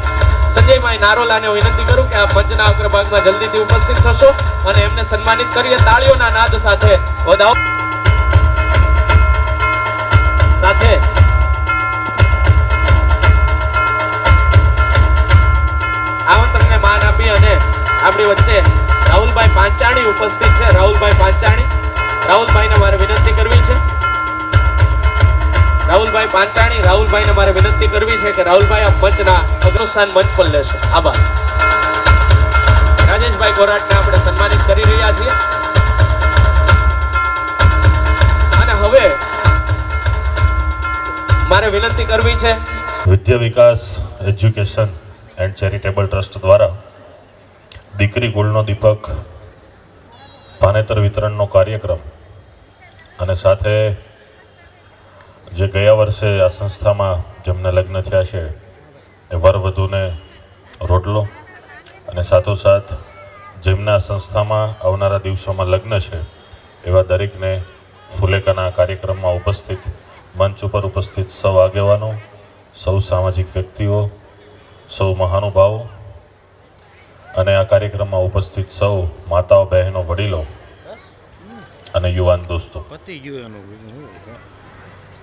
સંજયભાઈ નારોલાને વિનંતી કરું કે આપ મંચના અગ્રભાગમાં જલ્દીથી ઉપસ્થિત થશો અને એમને સન્માનિત કરીએ. તાળીઓના નાદ સાથે વધાવો. સાથે આમંત્રણને માન આપી અને આપણી વચ્ચે રાહુલભાઈ પાંચાણી ઉપસ્થિત છે. રાહુલભાઈ પાંચાણી, રાહુલભાઈને મારે વિનંતી કરવી છે. રાહુલભાઈને મારે વિનંતી કરવી છે કે રાહુલભાઈ આપ મંચના અગ્રસ્થાન મંચ પર લેશો. આભાર. રાજેશભાઈ ગોરાટને આપણે સન્માનિત કરી રહ્યા છીએ અને હવે મારે વિનંતી કરવી છે વિદ્યા વિકાસ એજ્યુકેશન એન્ડ ચેરિટેબલ ટ્રસ્ટ દ્વારા દીકરી ગુલનો દીપક પાનેતર વિતરણનો કાર્યક્રમ અને સાથે જે ગયા વર્ષે આ સંસ્થામાં જેમના લગ્ન થયા છે એ વર વધુને રોટલો અને સાથોસાથ જેમના સંસ્થામાં આવનારા દિવસોમાં લગ્ન છે એવા દરેકને ફુલેકાના કાર્યક્રમમાં ઉપસ્થિત મંચ ઉપર ઉપસ્થિત સૌ આગેવાનો, સૌ સામાજિક વ્યક્તિઓ, સૌ મહાનુભાવો અને આ કાર્યક્રમમાં ઉપસ્થિત સૌ માતાઓ, બહેનો, વડીલો અને યુવાન દોસ્તો.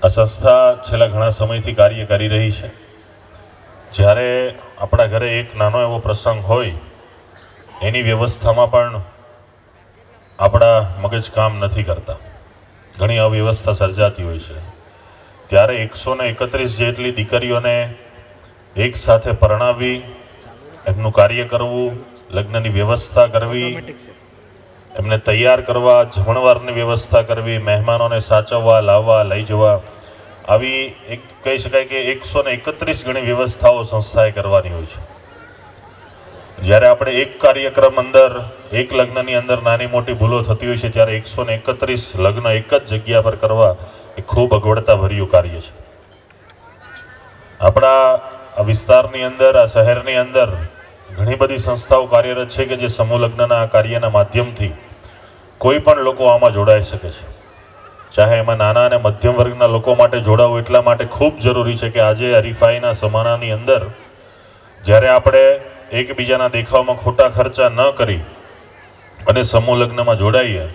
આ સંસ્થા છેલ્લા ઘણા સમયથી કાર્ય કરી રહી છે. જ્યારે આપણા ઘરે એક નાનો એવો પ્રસંગ હોય એની વ્યવસ્થામાં પણ આપણા મગજ કામ નથી કરતા, ઘણી અવ્યવસ્થા સર્જાતી હોય છે. ત્યારે 131 જેટલી દીકરીઓને એક સાથે પરણાવી એમનું કાર્ય કરવું, લગ્નની વ્યવસ્થા કરવી, એમને તૈયાર કરવા, જમણવારની વ્યવસ્થા કરવી, મહેમાનોને સાચવવા, લાવવા, લઈ જવા, આવી એક કહી શકાય કે 131 ગણી વ્યવસ્થાઓ સંસ્થાએ કરવાની હોય છે. જ્યારે આપણે એક કાર્યક્રમ અંદર એક લગ્નની અંદર નાની મોટી ભૂલો થતી હોય છે ત્યારે 131 લગ્ન એક જ જગ્યા પર કરવા એ ખૂબ અગવડતાભર્યું કાર્ય છે. આપણા આ વિસ્તારની અંદર, આ શહેરની અંદર ઘણી બધી સંસ્થાઓ કાર્યરત છે કે જે સમૂહ લગ્નના આ કાર્યના માધ્યમથી કોઈ પણ લોકો આમાં જોડાઈ શકે છે. ચાહે એમાં નાના અને મધ્યમ વર્ગના લોકો માટે જોડાવું એટલા માટે ખૂબ જરૂરી છે કે આજે હરીફાઈના જમાનાની અંદર જ્યારે આપણે એકબીજાના દેખાવમાં ખોટા ખર્ચા ન કરી અને સમૂહ લગ્નમાં જોડાઈએ.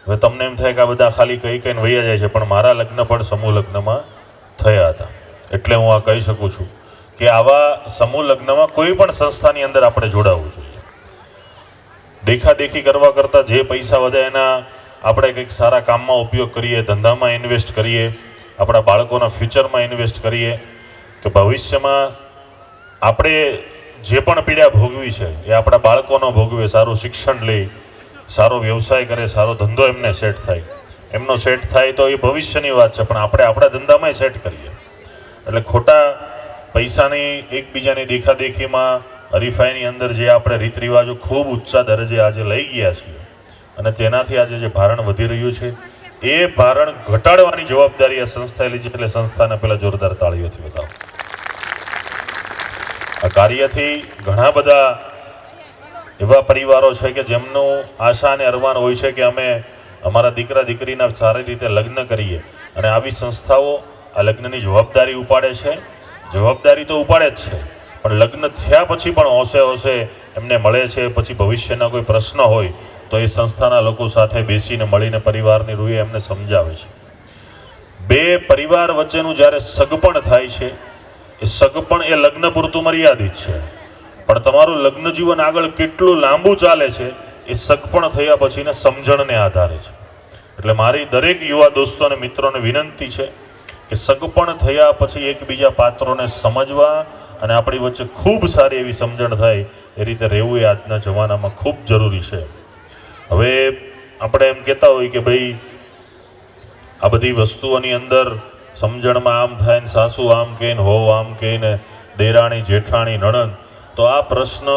હવે તમને એમ થાય કે આ બધા ખાલી કહીને વૈયા જાય છે, પણ મારા લગ્ન પણ સમૂહ લગ્નમાં થયા હતા. એટલે હું આ કહી શકું છું કે આવા સમૂહ લગ્નમાં કોઈ પણ સંસ્થાની અંદર આપણે જોડાવવું જોઈએ. દેખાદેખી કરવા કરતાં જે પૈસા વધે એના આપણે કંઈક સારા કામમાં ઉપયોગ કરીએ, ધંધામાં ઇન્વેસ્ટ કરીએ, આપણા બાળકોના ફ્યુચરમાં ઇન્વેસ્ટ કરીએ કે ભવિષ્યમાં આપણે જે પણ પીડા ભોગવી છે એ આપણા બાળકોનો ભોગવે, સારું શિક્ષણ લે, સારો વ્યવસાય કરે, સારો ધંધો એમને સેટ થાય. એમનો સેટ થાય તો એ ભવિષ્યની વાત છે, પણ આપણે આપણા ધંધામાં સેટ કરીએ. એટલે ખોટા પૈસાની એકબીજાની દેખાદેખીમાં હરીફાઈની અંદર જે આપણે રીત રિવાજો ખૂબ ઊંચા દરજ્જે આજે લઈ ગયા છીએ અને તેનાથી આજે જે ભારણ વધી રહ્યું છે એ ભારણ ઘટાડવાની જવાબદારી આ સંસ્થાએ લીધી. એટલે સંસ્થાને પહેલાં જોરદાર તાળીઓથી બતાવો. આ કાર્યથી ઘણા બધા એવા પરિવારો છે કે જેમનું આશા અને અરમાન હોય છે કે અમે અમારા દીકરા દીકરીના સારી રીતે લગ્ન કરીએ, અને આવી સંસ્થાઓ આ લગ્નની જવાબદારી ઉપાડે છે. જવાબદારી તો ઉપાડે જ છે, પણ લગ્ન થયા પછી પણ હોશે એમને મળે છે. પછી ભવિષ્યના કોઈ પ્રશ્ન હોય તો એ સંસ્થાના લોકો સાથે બેસીને મળીને પરિવારની રૂએ એમને સમજાવે છે. બે પરિવાર વચ્ચેનું જ્યારે સગપણ થાય છે એ સગપણ એ લગ્ન પૂરતું મર્યાદિત છે, પણ તમારું લગ્ન જીવન આગળ કેટલું લાંબુ ચાલે છે એ સગપણ થયા પછીને સમજણને આધારે છે. એટલે મારી દરેક યુવા દોસ્તો અને મિત્રોને વિનંતી છે કે સગપણ થયા પછી એકબીજા પાત્રોને સમજવા અને આપણી વચ્ચે ખૂબ સારી એવી સમજણ થાય એ રીતે રહેવું એ આજના જમાનામાં ખૂબ જરૂરી છે. હવે આપણે એમ કહેતા હોય કે ભાઈ આ બધી વસ્તુઓની અંદર સમજણમાં આમ થાય ને સાસુ આમ કહે ને હોવ આમ કહે ને દેરાણી જેઠાણી નણંદ, તો આ પ્રશ્ન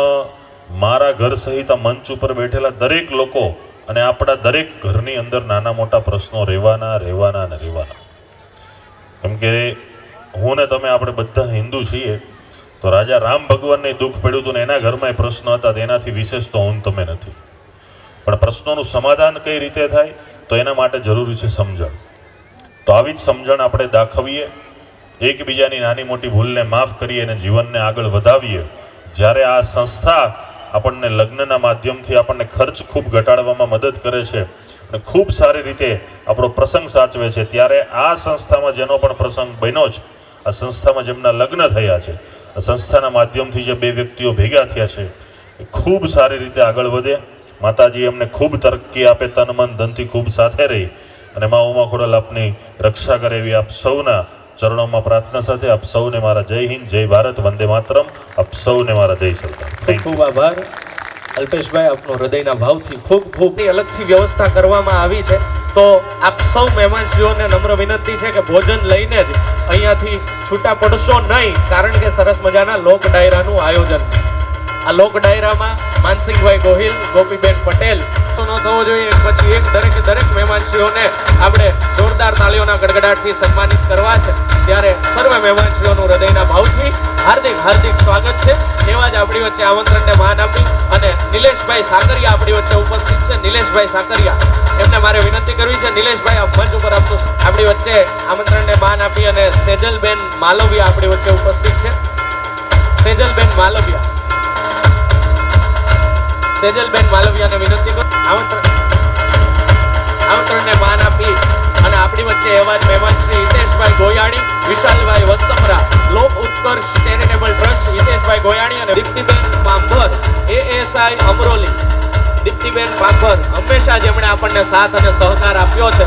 મારા ઘર સહિત આ મંચ ઉપર બેઠેલા દરેક લોકો અને આપણા દરેક ઘરની અંદર નાના મોટા પ્રશ્નો રહેવાના. કેમ કે હું ને તમે આપણે બધા હિન્દુ છીએ, તો રાજા રામ ભગવાનને દુઃખ પડ્યું હતું ને એના ઘરમાં એ પ્રશ્ન હતા, તેનાથી વિશેષ તો હું તમે નથી. પણ પ્રશ્નોનું સમાધાન કઈ રીતે થાય તો એના માટે જરૂરી છે સમજણ. તો આવી જ સમજણ આપણે દાખવીએ, એકબીજાની નાની મોટી ભૂલને માફ કરીએ અને જીવનને આગળ વધાવીએ. જ્યારે આ સંસ્થા આપણને લગ્નના માધ્યમથી આપણને ખર્ચ ખૂબ ઘટાડવામાં મદદ કરે છે અને ખૂબ સારી રીતે આપણો પ્રસંગ સાચવે છે, ત્યારે આ સંસ્થામાં જેનો પણ પ્રસંગ બન્યો છે, આ સંસ્થામાં જેમના લગ્ન થયા છે, આ સંસ્થાના માધ્યમથી જે બે વ્યક્તિઓ ભેગા થયા છે એ ખૂબ સારી રીતે આગળ વધે. માતાજી એમને ખૂબ તરક્કી આપે, તન મન ધનથી ખૂબ સાથે રહી અને મા ઉમા ખોડલ આપની રક્ષા કરે એવી આપ સૌના ચરણોમાં પ્રાર્થના સાથે આપ સૌને મારા જય હિન્દ, જય ભારત, વંદે માતરમ. આપ સૌને મારા જય સરકાર. ખૂબ આભાર અલ્પેશભાઈ, આપનો હૃદયના ભાવથી ખૂબ અલગથી વ્યવસ્થા કરવામાં આવી છે. તો આપ સૌ મહેમાનશ્રીઓને નમ્ર વિનંતી છે કે ભોજન લઈને જ અહીંયાથી છૂટા પડશો નહીં, કારણ કે સરસ મજાના લોક ડાયરાનું આયોજન. આ લોક ડાયરામાં માનસિંહભાઈ ગોહિલ, ગોપીબેન પટેલ ન થવો જોઈએ. પછી એક દરેક મહેમાનશ્રીઓને આપણે જોરદાર તાળીઓના ગડગડાટથી સન્માનિત કરવા છે. ત્યારે સર્વ મહેમાનશ્રીઓનું હૃદયના ભાવથી હાર્દિક સ્વાગત છે. એવા જ આપણી વચ્ચે આમંત્રણને માન આપી અને નિલેશભાઈ સાકરિયા આપણી વચ્ચે ઉપસ્થિત છે. નિલેશભાઈ સાકરિયા, એમને મારે વિનંતી કરવી છે, નિલેશભાઈ આપ મંચ ઉપર આપણી વચ્ચે આમંત્રણને માન આપી. અને સેજલબેન માલવિયા આપણી વચ્ચે ઉપસ્થિત છે. સેજલબેન માલવિયાને વિનંતી કરું આમંત્રણને માન આપી. અને આપણી વચ્ચે એવા જ મહેમાન શ્રી હિતેશભાઈ ગોયાણી, વિશાલભાઈ વસ્તમરા, લોક ઉત્કર્ષ ચેરિટેબલ ટ્રસ્ટ હિતેશભાઈ ગોયાણી અને દીપ્તિબેન પાંભર, ASI અમરોલી. દીપ્તિબેન પાંભર હંમેશા જેમણે આપણને સાથ અને સહકાર આપ્યો છે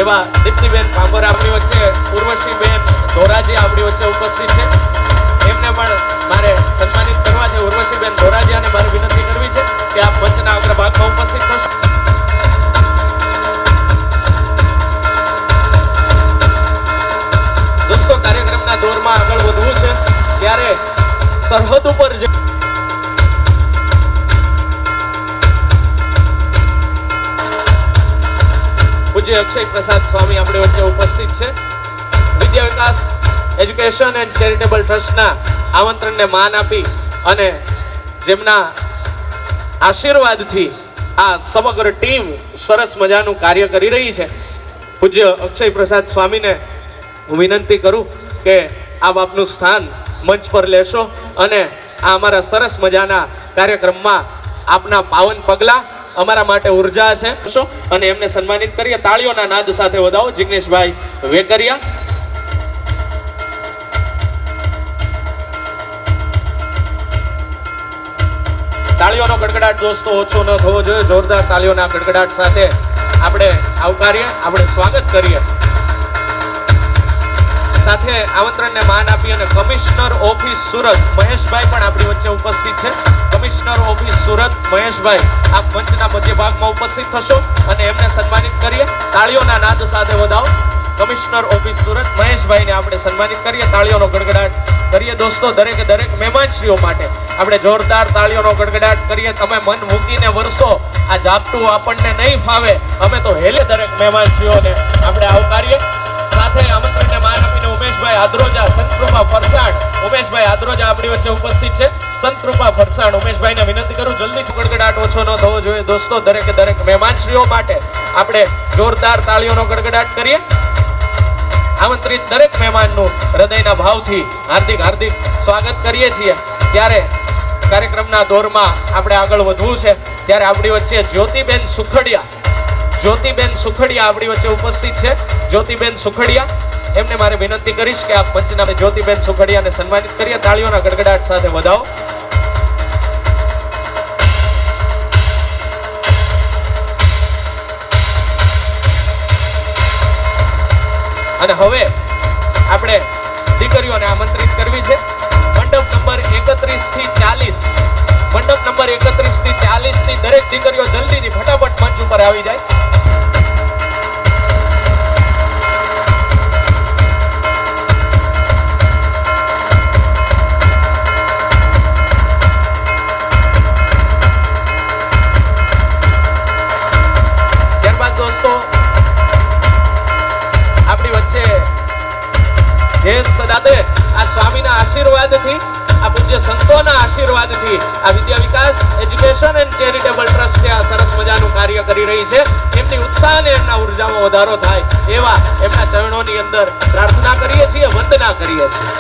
એવા દીપ્તિબેન પાંભર આપણી વચ્ચે, ઉર્વશીબેન ધોરાજી આપણી વચ્ચે ઉપસ્થિત છે. એમને પણ મારે સન્માનિત કરવા છે. ઉર્વશીબેન ધોરાજીયાને મારે વિનંતી કરવી છે કે આપ મંચના અગ્રભાગમાં ઉપસ્થિત થશો. પૂજ્ય અક્ષય પ્રસાદ સ્વામી આપણી વચ્ચે ઉપસ્થિત છે. વિદ્યા વિકાસ એજ્યુકેશન એન્ડ ચેરિટેબલ ટ્રસ્ટના આમંત્રણને માન આપી અને જેમના આશીર્વાદથી આ સમગ્ર ટીમ સરસ મજાનું કાર્ય કરી રહી છે, પૂજ્ય અક્ષય પ્રસાદ સ્વામીને હું વિનંતી કરું કે આપ આપનું સ્થાન મંચ પર લેશો અને આ અમારા સરસ મજાના કાર્યક્રમમાં આપના પાવન પગલા અમારા માટે ઉર્જા છે અને એમને સન્માનિત કરીએ. તાળીઓના નાદ સાથે વધાવો જિગ્નેશભાઈ વેકરિયા. તાળીઓનો ગડગડાટ દોસ્તો ઓછો ન થવો જોઈએ. જોરદાર તાળીઓના ગડગડાટ સાથે આપણે આવકારીએ, આપણે સ્વાગત કરીએ. સાથે આમંત્રણને માન આપી અને કમિશનર ઓફિસ સુરત મહેશભાઈ પણ આપણી વચ્ચે ઉપસ્થિત છે. કમિશનર ઓફિસ સુરત મહેશભાઈ આપ મંચના મધ્ય ભાગમાં ઉપસ્થિત થશો અને એમને સન્માનિત કરીએ. તાળીઓના નાદ સાથે વધાવો. કમિશનર ઓફિસ સુરત મહેશભાઈને આપણે સન્માનિત કરીએ. તાળીઓનો ગડગડાટ કરીએ દોસ્તો. દરેકે દરેક મહેમાનશ્રીઓ માટે આપણે જોરદાર તાળીઓનો ગડગડાટ કરીએ. તમે મન મૂકીને વરસો, આ જાપટું આપણને નહીં ફાવે, અમે તો હેલે દરેક મહેમાનશ્રીઓને આપણે આવકારીએ. સાથે આમંત્રણને માન આપીને ઉમેશભાઈ આદ્રોજા, સંતકૃપા ફરસાણ, ઉમેશભાઈ આદ્રોજા આપણી વચ્ચે ઉપસ્થિત છે. સંતકૃપા ફરસાણ ઉમેશભાઈને વિનંતી કરું જલ્દી ગડગડાટ ઓછો ન થવો જોઈએ દોસ્તો. દરેકે દરેક મહેમાનશ્રીઓ માટે આપણે જોરદાર તાળીઓનો ગડગડાટ કરીએ. આમંત્રિત દરેક મહેમાનનું હૃદયના ભાવથી હાર્દિક હાર્દિક સ્વાગત કરીએ છીએ. ત્યારે કાર્યક્રમના દોરમાં આપણે આગળ વધવું છે ત્યારે આપણી વચ્ચે જ્યોતિબેન સુખડિયા આપણી વચ્ચે ઉપસ્થિત છે. જ્યોતિબેન સુખડિયા, એમને મારે વિનંતી કરીશ કે આપ મંચના જ્યોતિબેન સુખડિયાને સન્માનિત કરીએ. તાળીઓના ગડગડાટ સાથે વધાવો. અને હવે આપણે દીકરીઓને આમંત્રિત કરવી છે. મંડપ નંબર 31 થી 40 ની દરેક દીકરીઓ જલ્દીથી ફટાફટ મંચ ઉપર આવી જાય. ત્યારબાદ દોસ્તો આપણી વચ્ચે જે સદાતે આ સ્વામીના આશીર્વાદથી, આ પૂજ્ય સંતોના આશીર્વાદથી આ વિદ્યા વિકાસ એજ્યુકેશન એન્ડ ચેરિટેબલ ટ્રસ્ટ આ સરસ મજાનું કાર્ય કરી રહી છે. એમની ઉત્સાહ અને એમના ઉર્જામાં વધારો થાય એવા એમના ચરણોની અંદર પ્રાર્થના કરીએ છીએ, વંદના કરીએ છીએ.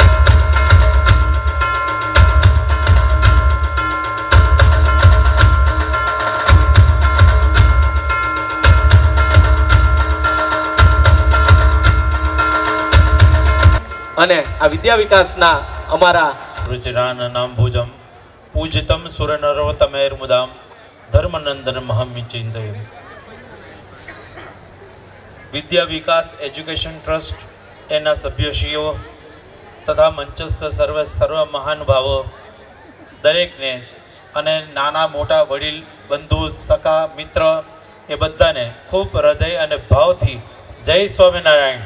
અને આ વિદ્યા વિકાસના અમારા રુચિરાન નામ ભુજમ પૂજિતમ સુરનરોતમેર્મુદામ ધર્મનંદન મહમિચિંતયમ. વિદ્યા વિકાસ એજ્યુકેશન ટ્રસ્ટ એના સભ્યશ્રીઓ તથા મંચસ્થ સર્વ મહાનુભાવો દરેકને અને નાના મોટા વડીલ બંધુ સખા મિત્ર એ બધાને ખૂબ હૃદય અને ભાવથી જય સ્વામિનારાયણ.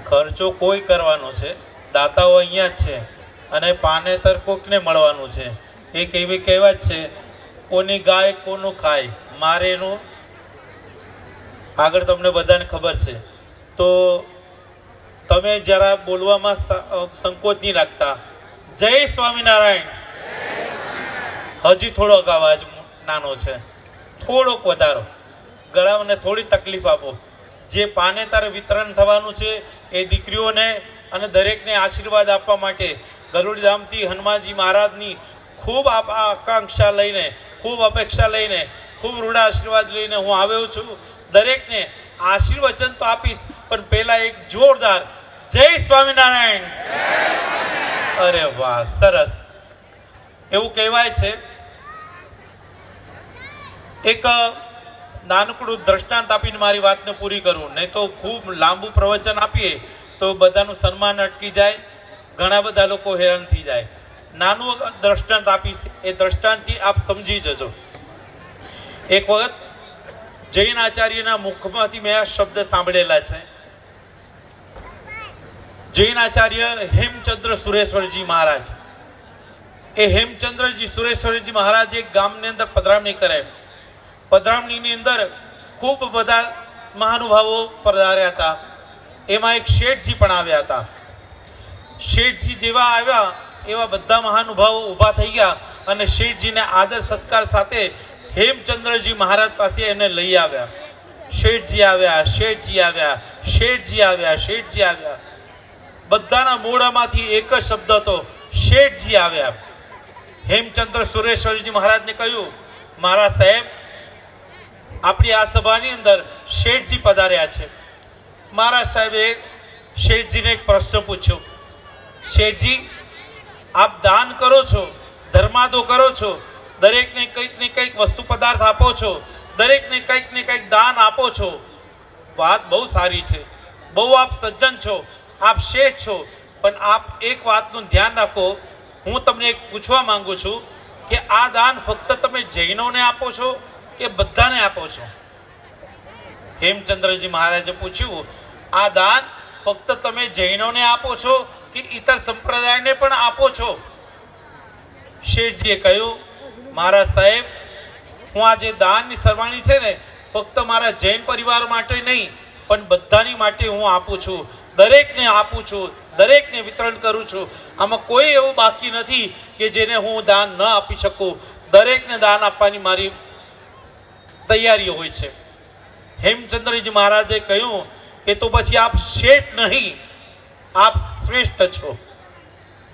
ખર્ચો કોઈ કરવાનો છે, દાતાઓ અહીંયા જ છે અને પાનેતર કોકને મળવાનું છે. એક એવી કહેવત છે, કોની ગાય કોનું ખાય, મારે એનું આગળ તમને બધાને ખબર છે. તો તમે જરા બોલવામાં સંકોચ નહીં રાખતા. જય સ્વામિનારાયણ. હજી થોડોક અવાજ નાનો છે, થોડોક વધારો, ગળાને થોડી તકલીફ આપો. જે પાનેતર વિતરણ થવાનું છે એ દીકરીઓને અને દરેકને આશીર્વાદ આપવા માટે ગરુડધામથી હનુમાનજી મહારાજની ખૂબ આકાંક્ષા લઈને, ખૂબ અપેક્ષા લઈને, ખૂબ રૂડા આશીર્વાદ લઈને હું આવ્યો છું. દરેકને આશીર્વચન તો આપીશ, પણ પહેલા એક જોરદાર જય સ્વામિનારાયણ. અરે વાહ, સરસ. એવું કહેવાય છે, એક નાનકડું દ્રષ્ટાંત આપીને મારી વાતને પૂરી કરું, નહીં તો ખૂબ લાંબુ પ્રવચન આપીએ તો બધાનું સન્માન અટકી જાય, ઘણા બધા લોકો હેરાન થઈ જાય. નાનું દ્રષ્ટાંત આપીશ, એ દ્રષ્ટાંતથી આપ સમજી જજો. એક વખત જૈન આચાર્યના મુખમાંથી મેં આ શબ્દ સાંભળેલા છે. જૈન આચાર્ય હેમચંદ્ર સુરેશ્વરજી મહારાજ, એ હેમચંદ્રજી સુરેશ્વરજી મહારાજ એક ગામની અંદર પધરામણી કરે. પધરામણીની અંદર ખૂબ બધા મહાનુભાવો પધાર્યા હતા. એમાં એક શેઠજી પણ આવ્યા હતા. શેઠજી જેવા આવ્યા એવા બધા મહાનુભાવો ઊભા થઈ ગયા અને શેઠજીને આદર સત્કાર સાથે હેમચંદ્રજી મહારાજ પાસે એને લઈ આવ્યા. શેઠજી આવ્યા, શેઠજી આવ્યા, શેઠજી આવ્યા, શેઠજી આવ્યા. બધાના મોઢામાંથી એક જ શબ્દ હતો, શેઠજી આવ્યા. હેમચંદ્ર સુરેશ્વરજી મહારાજને કહ્યું, મારા સાહેબ, આપણી આ સભાની અંદર શેઠજી પધાર્યા છે. મહારાજ સાહેબે શેઠજીને એક પ્રશ્ન પૂછ્યો, શેઠજી, આપ દાન કરો છો, ધર્માદો કરો છો, દરેકને કંઈક ને કંઈક વસ્તુ પદાર્થ આપો છો, દરેકને કંઈક ને કંઈક દાન આપો છો. વાત બહુ સારી છે, બહુ આપ સજ્જન છો, આપ શેઠ છો, પણ આપ એક વાતનું ધ્યાન રાખો. હું તમને એક પૂછવા માંગુ છું કે આ દાન ફક્ત તમે જૈનોને આપો છો કે બધાને આપો છો? હેમચંદ્રજી મહારાજે પૂછ્યું, આ દાન ફક્ત તમે જૈનોને આપો છો કે ઇતર સંપ્રદાયને પણ આપો છો? શેઠજીએ કહ્યું, મારા સાહેબ, હું આ જે દાનની સરવાણી છે ને, ફક્ત મારા જૈન પરિવાર માટે નહીં પણ બધાની માટે હું આપું છું, દરેકને આપું છું, દરેકને વિતરણ કરું છું. આમાં કોઈ એવું બાકી નથી કે જેને હું દાન ન આપી શકું. દરેકને દાન આપવાની મારી તૈયારી હોય છે. હેમચંદ્રજી મહારાજે કહ્યું કે તો પછી આપ શેઠ નહીં, આપ શ્રેષ્ઠ છો.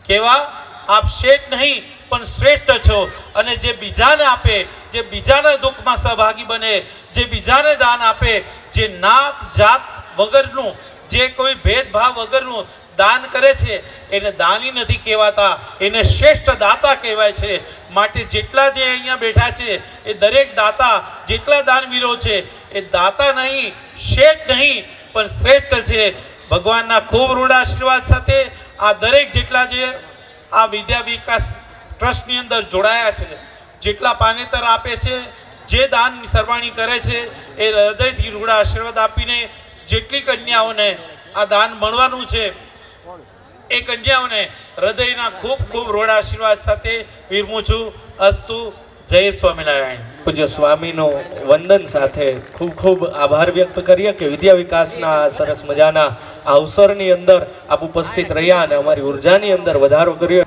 કેવા? આપ શેઠ નહીં પણ શ્રેષ્ઠ છો. અને જે બીજાને આપે, જે બીજાના દુઃખમાં સહભાગી બને, જે બીજાને દાન આપે, જે નાત જાત વગરનું, જે કોઈ ભેદભાવ વગરનું દાન કરે છે, એને દાની નથી કહેવાતા, એને શ્રેષ્ઠ દાતા કહેવાય છે. માટે જેટલા જે અહીંયા બેઠા છે એ દરેક દાતા, જેટલા દાનવીરો છે એ દાતા નહીં, શેઠ નહીં પણ શ્રેષ્ઠ છે. ભગવાનના ખૂબ રૂઢ આશીર્વાદ સાથે આ દરેક જેટલા જે આ વિદ્યા વિકાસ ટ્રસ્ટની અંદર જોડાયા છે, જેટલા પાનેતર આપે છે, જે દાનની સરવાણી કરે છે, એ હૃદયથી રૂઢ આશીર્વાદ આપીને જેટલી કન્યાઓને આ દાન મળવાનું છે એ કન્યાઓને હૃદયના ખૂબ ખૂબ રૂઢ આશીર્વાદ સાથે વિરમું છું. અસ્તુ. જય સ્વામિનારાયણ. પૂજ્ય સ્વામીનું વંદન સાથે ખૂબ ખૂબ આભાર વ્યક્ત કરીએ કે વિદ્યા વિકાસના આ સરસ મજાના અવસરની અંદર આપ ઉપસ્થિત રહ્યા અને અમારી ઉર્જાની અંદર વધારો કર્યો.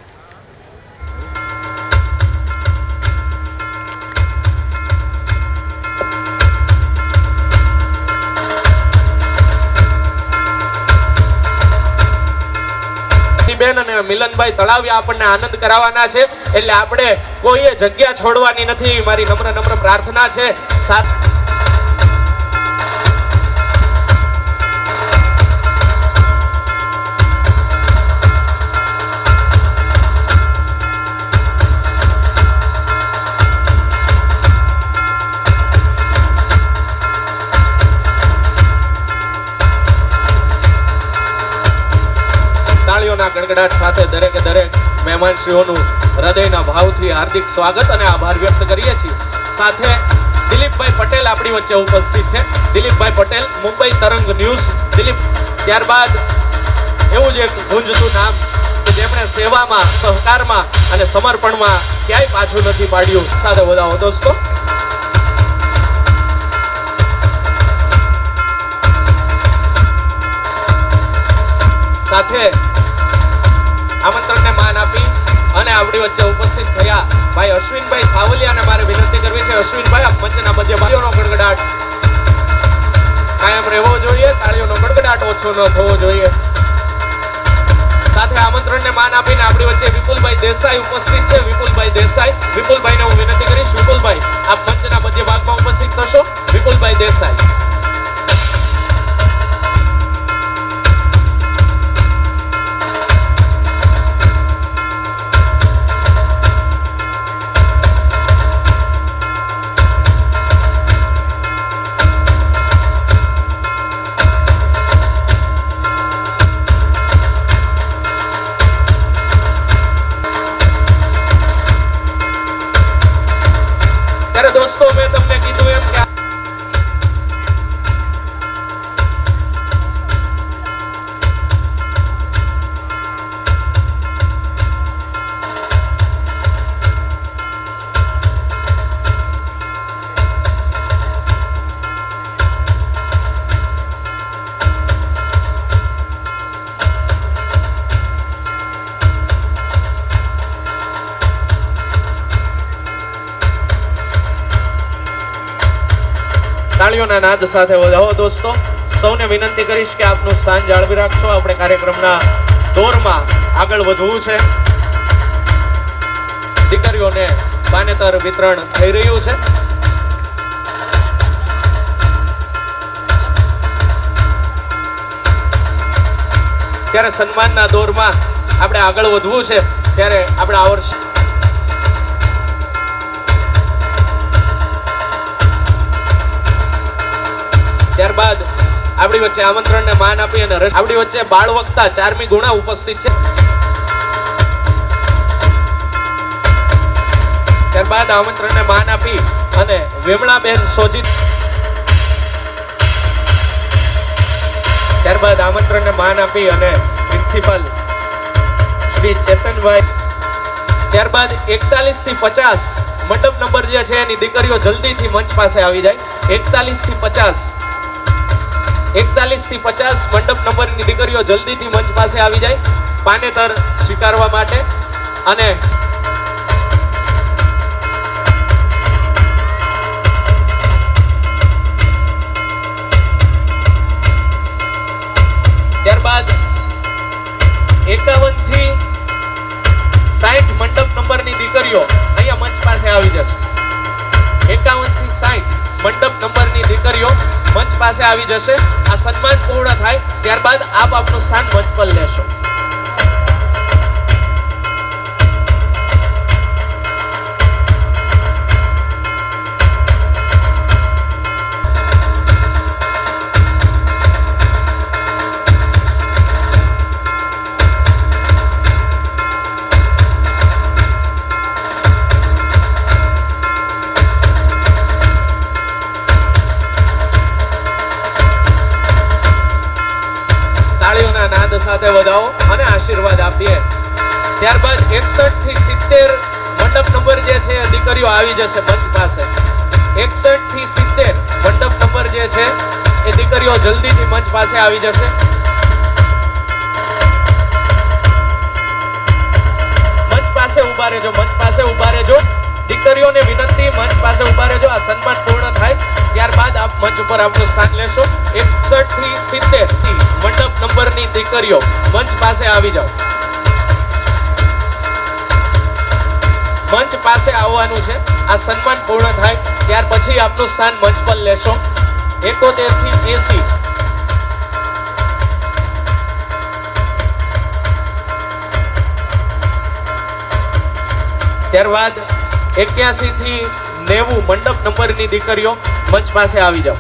બેન અને મિલનભાઈ તળાવિયા આપણને આનંદ કરાવવાના છે, એટલે આપણે કોઈએ જગ્યા છોડવાની નથી, મારી નમ્ર પ્રાર્થના છે. તાળીઓના ગડગડાટ સાથે દરેકે દરેક મહેમાનશ્રીઓનું હૃદયના ભાવથી હાર્દિક સ્વાગત અને આભાર વ્યક્ત કરીએ છીએ. સાથે દિલીપભાઈ પટેલ આપણી વચ્ચે ઉપસ્થિત છે. દિલીપભાઈ પટેલ, મુંબઈ તરંગ ન્યૂઝ. દિલીપ, ત્યારબાદ એવું જ એક ગુંજતું નામ કે જેમણે સેવામાં, સહકારમાં અને સમર્પણમાં ક્યાંય પાછું નથી પાડ્યું. સાથે વધાવો દોસ્તો. સાથે આમંત્રણને માન આપી અને આપણી વચ્ચે ઉપસ્થિત થયા ભાઈ અશ્વિનભાઈ સાવલિયાને મારે વિનંતી કરવી છે. અશ્વિનભાઈ, આપ મંચના મધ્ય તાળીઓનો ગડગડાટ કાયમ રહેવો જોઈએ, તાળીઓનો ગડગડાટ ઓછો ન થવો જોઈએ. સાથે આમંત્રણને માન આપીને આપણી વચ્ચે વિપુલભાઈ દેસાઈ ઉપસ્થિત છે. વિપુલભાઈ દેસાઈ, વિપુલભાઈને હું વિનંતી કરીશ, વિપુલભાઈ આપ મંચના મધ્ય ભાગમાં ઉપસ્થિત થશો. વિપુલભાઈ દેસાઈ. દોસ્તો, મેં તમને કીધું એમ કે તાળીઓના નાદ સાથે વધાવો દોસ્તો. સૌને વિનંતી કરીશ કે આપનું સ્થાન જાળવી રાખશો. આપણે કાર્યક્રમના દોરમાં આગળ વધવું છે. દીકરીઓને માન્યતાર વિતરણ થઈ રહ્યું છે. ત્યારે સન્માનના દોરમાં આપણે આગળ વધવું છે. ત્યારે આપણે આ વર્ષ ત્યારબાદ આપણી વચ્ચે આમંત્રણને માન આપી અને આપણી વચ્ચે બાળ વક્તા ચારમી ગુણા ઉપસ્થિત છે. ત્યારબાદ આમંત્રણને માન આપી અને વેમળાબેન સોજીત ત્યારબાદ આમંત્રણને માન આપી અને પ્રિન્સિપાલ શ્રી ચેતનભાઈ ત્યારબાદ 41 થી 50 મંડપ નંબર જે છે એની દીકરીઓ જલ્દીથી મંચ પાસે આવી જાય. 41 થી 50 મંડપ નંબરની દીકરીઓ જલ્દીથી મંચ પાસે આવી જાય પાનેતર સ્વીકારવા માટે. અને ત્યારબાદ 51 થી 60 મંડપ નંબરની દીકરીઓ અહીંયા મંચ પાસે આવી જશે. 51 થી 60 મંડપ નંબરની દીકરીઓ મંચ પાસે આવી જશે. આ સન્માન પૂર્ણ થાય ત્યારબાદ આપ આપનું સ્થાન મંચ પર લેશો. નાદ સાથે વધાવો અને આશીર્વાદ આપીએ. ત્યારબાદ 61 થી 70 મંડપ નંબર જે છે એ દીકરીઓ આવી જશે મંચ પાસે. 61 થી 70 મંડપ નંબર જે છે એ દીકરીઓ જલ્દીથી મંચ પાસે આવી જશે. મંચ પાસે ઊભા રહેજો, મંચ પાસે ઊભા રહેજો. દીકરીઓને વિનંતી, મંચ પાસે ઊભા રહેજો. આ સન્માન પૂર્ણ થાય ત્યારબાદ આપ મંચ ઉપર આપનું સ્થાન લેશો. 61 થી 70 મંડપ નંબરની દીકરીઓ મંચ પાસે આવી જાઓ. મંચ પાસે આવવાનું છે. આ સન્માન પૂર્ણ થાય ત્યાર પછી આપનું સ્થાન મંચ પર લેશો. 71 થી 80 ત્યારબાદ 81 થી 90 મંડપ નંબરની દીકરીઓ મંચ પાસે આવી જાઓ.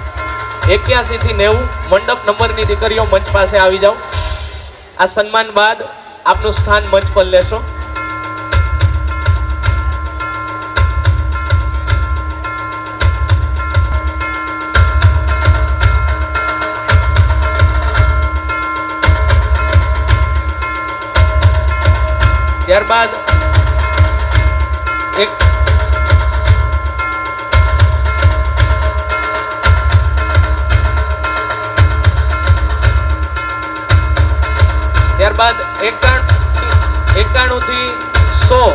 81 થી 90 મંડપ નંબરની દીકરીઓ મંચ પાસે આવી જાઓ. આ સન્માન બાદ આપનું સ્થાન મંચ પર લેશો. ત્યારબાદ ત્યારબાદ 91 થી 100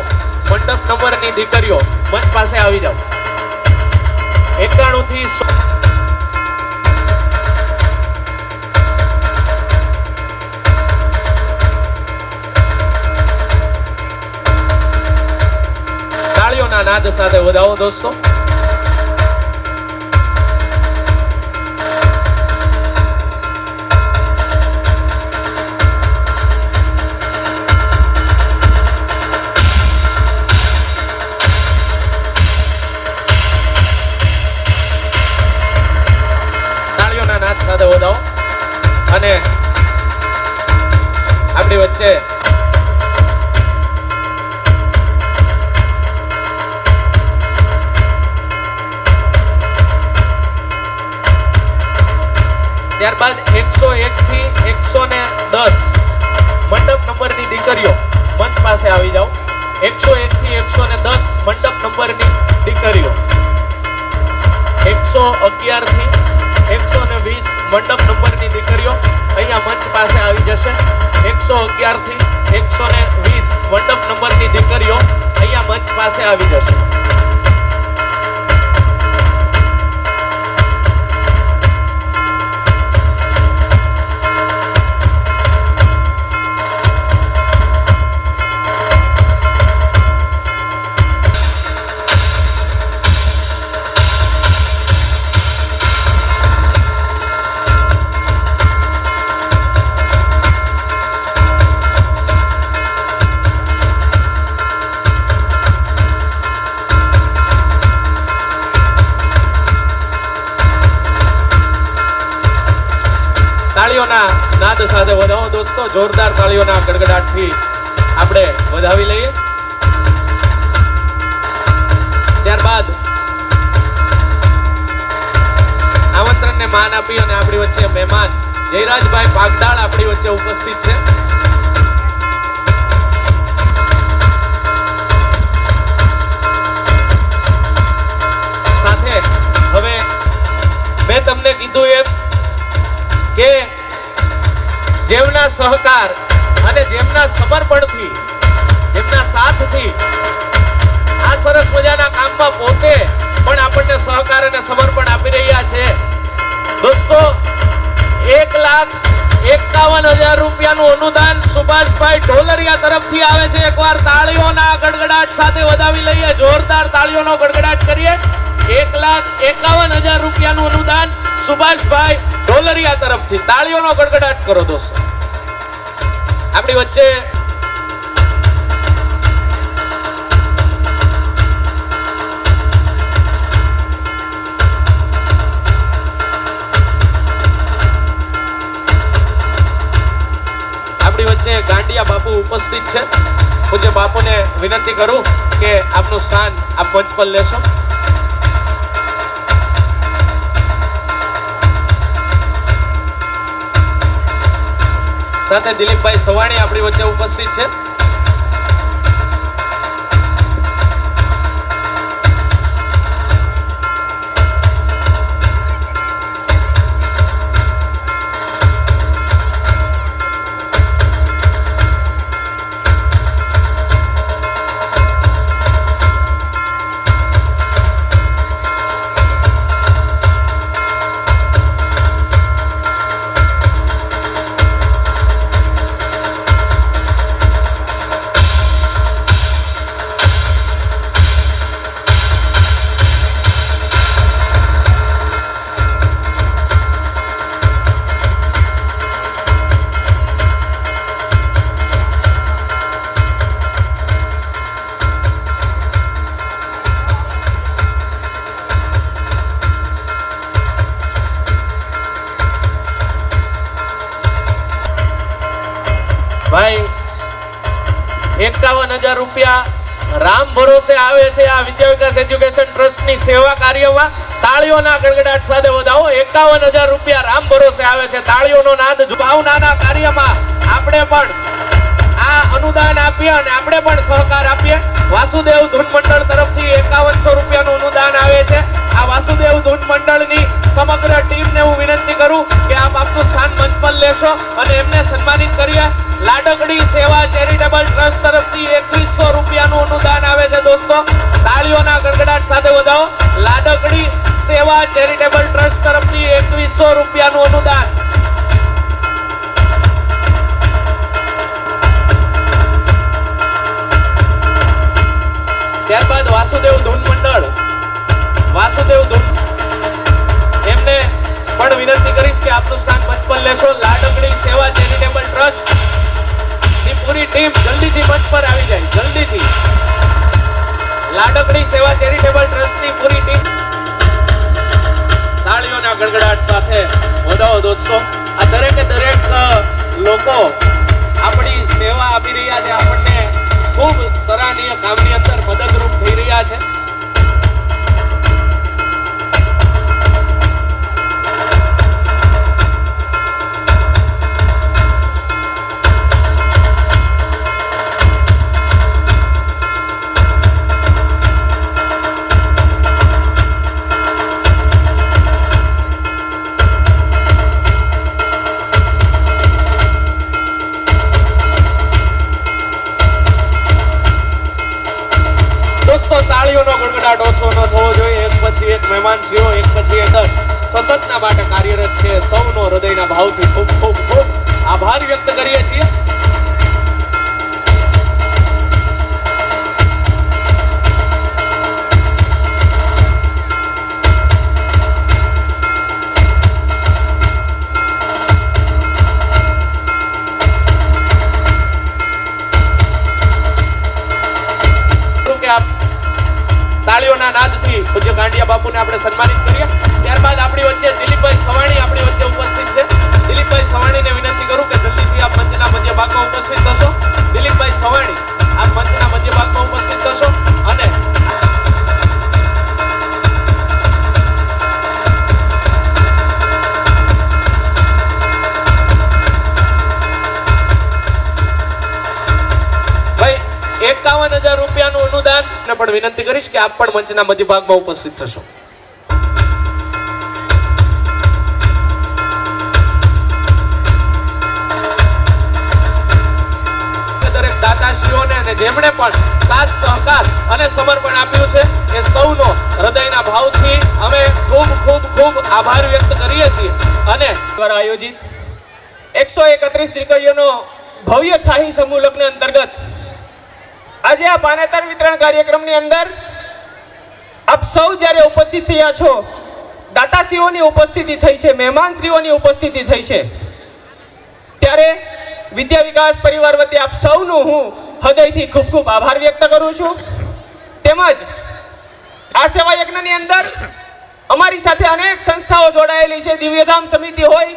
મંડપ નંબરની દીકરીઓ મંચ પાસે આવી જાઓ. 91 થી 100 તાળીઓના નાદ સાથે વધાવો દોસ્તો. સાથે વધાવો અને આપણી વચ્ચે ત્યારબાદ 101 થી 110 મંડપ નંબરની દીકરીઓ મંચ પાસે આવી જાઓ. 101 થી 110 મંડપ નંબરની દીકરીઓ. 111 થી 120 મંડપ નંબરની દીકરીઓ અહીંયા મંચ પાસે આવી જશે. 111 થી 120 મંડપ નંબરની દીકરીઓ અહીંયા મંચ પાસે આવી જશે. તાળીઓના નાદ સાથે વધાવો દોસ્તો, જોરદાર તાળીઓના ગડગડાટથી આપણે વધાવી લઈએ. ત્યારબાદ આમંત્રણને માન આપી અને આપણી વચ્ચે મહેમાન જયરાજભાઈ પાગડાળ આપણી વચ્ચે ઉપસ્થિત છે. સાથે હવે મેં તમને કીધું એમ કે જેમના સહકાર અને જેમના સમર્પણથી, જેમના સાથથી આ સરસ મજાના કામમાં પોતે પણ આપણને સહકાર અને સમર્પણ આપી રહ્યા છે દોસ્તો, 1,51,000 રૂપિયાનું અનુદાન સુભાષભાઈ ઢોલરિયા તરફથી આવે છે. એકવાર તાળીઓના ગડગડાટ સાથે વધાવી લઈએ, જોરદાર તાળીઓનો ગડગડાટ કરીએ. 1,51,000 રૂપિયાનું અનુદાન સુભાષભાઈ ઢોલરિયા તરફથી. તાળીઓનો ગડગડાટ કરો દોસ્તો. આપણી વચ્ચે ગાંડિયા બાપુ ઉપસ્થિત છે. પૂજ્ય બાપુને વિનંતી કરું કે આપનું સ્થાન આપ મંચ પર લેશો. સાથે દિલીપભાઈ સવાણી આપણી વચ્ચે ઉપસ્થિત છે. ભાઈ 51,000 રૂપિયા રામ ભરોસે આવે છે આ વિદ્યા વિકાસ એજ્યુકેશન ટ્રસ્ટની સેવા કાર્યમાં. તાળીઓના ગડગડાટ સાથે વધાવો. 51,000 રૂપિયા રામ ભરોસે આવે છે. તાળીઓનો નાદ ભાવનાના કાર્યમાં આપણે પણ આ અનુદાન આપીએ અને આપણે પણ સહકાર આપીએ. વાસુદેવ ધૂન મંડળ તરફથી 5100 રૂપિયાનું અનુદાન આવે છે. આ વાસુદેવ ધૂન મંડળની સમગ્ર ટીમને હું વિનંતી કરું કે આપ આપનું સ્થાન મંચ પર લેશો અને એમને સન્માનિત કરીએ. લાડકડી સેવા ચેરિટેબલ ટ્રસ્ટ તરફથી 2100 રૂપિયાનું અનુદાન આવે છે દોસ્તો. તાળીઓના ગડગડાટ સાથે વધાવો. લાડકડી સેવા ચેરિટેબલ ટ્રસ્ટ તરફથી 2100 રૂપિયાનું અનુદાન. ત્યારબાદ વાસુદેવ ધૂન મંડળ, વાસુદેવ ધૂન એમને પણ વિનંતી કરીશ કે આપનું સ્થાન મંચ પર લેશો. લાડકડી સેવા ચેરિટેબલ ટ્રસ્ટ ની પૂરી ટીમ જલ્દીથી મંચ પર આવી જાય, જલ્દીથી. લાડકડી સેવા ચેરિટેબલ ટ્રસ્ટની પૂરી ટીમ તાળીઓના ગડગડાટ સાથે વધાવો દોસ્તો. આ દરેકે દરેક લોકો આપણી સેવા આપી રહ્યા છે, આપણને ખૂબ સરાહનીય કામની અંદર મદદરૂપ થઈ રહ્યા છે. તાળીઓનો ગડગડાટ ઓછો ન થવો જોઈએ. એક પછી એક મહેમાનશ્રીઓ, એક પછી એક સતતના માટે કાર્યરત છે. સૌનો હૃદયના ભાવથી ખૂબ ખૂબ ખૂબ આભાર વ્યક્ત કરીએ છીએ. તાળીઓના નાદથી પૂજ્ય ગાંડિયા બાપુને આપણે સન્માનિત કરીએ. ત્યારબાદ આપણી વચ્ચે દિલીપભાઈ સવાણી આપણી વચ્ચે ઉપસ્થિત છે. દિલીપભાઈ સવાણીને વિનંતી કરું કે જલ્દીથી આપ મંચના મધ્ય ભાગમાં ઉપસ્થિત થશો. દિલીપભાઈ સવાણી આપ મંચના મધ્ય ભાગમાં ઉપસ્થિત થશો. અને ભાઈ 51,000 રૂપિયાનું અનુદાન ને પણ વિનંતી કરીશ કે આપ પણ મંચના મધ્ય ભાગમાં ઉપસ્થિત થશો. દરેક દાતાશ્રીઓને અને જેમણે પણ સાથ સહકાર અને સમર્પણ આપ્યું છે એ સૌનો હૃદયના ભાવથી અમે ખૂબ ખૂબ ખૂબ આભાર વ્યક્ત કરીએ છીએ. અને દ્વારા આયોજિત 131 દીકરીઓનો ભવ્ય શાહી સમૂહ લગ્ન અંતર્ગત આજે આ પાનેતર વિતરણ કાર્યક્રમની અંદર આપ સૌ જ્યારે ઉપસ્થિત થયા છો, દાતાશ્રીઓની ઉપસ્થિતિ થઈ છે, મહેમાનશ્રીઓની ઉપસ્થિતિ થઈ છે, ત્યારે વિદ્યા વિકાસ પરિવાર વતી આપ સૌનું હું હૃદયથી ખૂબ ખૂબ આભાર વ્યક્ત કરું છું. તેમજ આ સેવા યજ્ઞની અંદર અમારી સાથે અનેક સંસ્થાઓ જોડાયેલી છે. દિવ્યધામ સમિતિ હોય,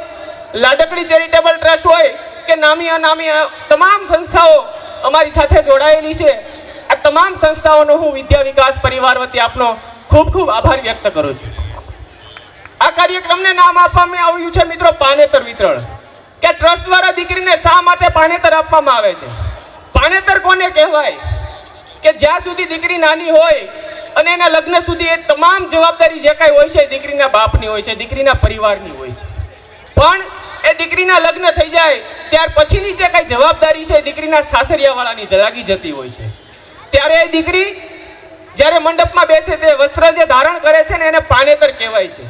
લાડકડી ચેરિટેબલ ટ્રસ્ટ હોય કે નામી અનામી તમામ સંસ્થાઓ અમારી સાથે જોડાયેલી છે. આ તમામ સંસ્થાઓનો હું વિદ્યા વિકાસ પરિવાર વતી આપનો ખૂબ ખૂબ આભાર વ્યક્ત કરું છું. આ કાર્યક્રમને નામ આપવામાં આવ્યું છે મિત્રો પાનેતર વિતરણ. કે ટ્રસ્ટ દ્વારા દીકરીને શા માટે પાનેતર આપવામાં આવે છે? પાનેતર કોને કહેવાય? કે જ્યાં સુધી દીકરી નાની હોય અને એના લગ્ન સુધી એ તમામ જવાબદારી જે કાંઈ હોય છે દીકરીના બાપની હોય છે, દીકરીના પરિવારની હોય છે. પણ એ દીકરીના લગ્ન થઈ જાય ત્યાર પછીની જે કાંઈ જવાબદારી છે દીકરીના સાસરિયાવાળાની લાગી જતી હોય છે. ત્યારે એ દીકરી જ્યારે મંડપમાં બેસે તે વસ્ત્ર જે ધારણ કરે છે ને એને પાનેતર કહેવાય છે.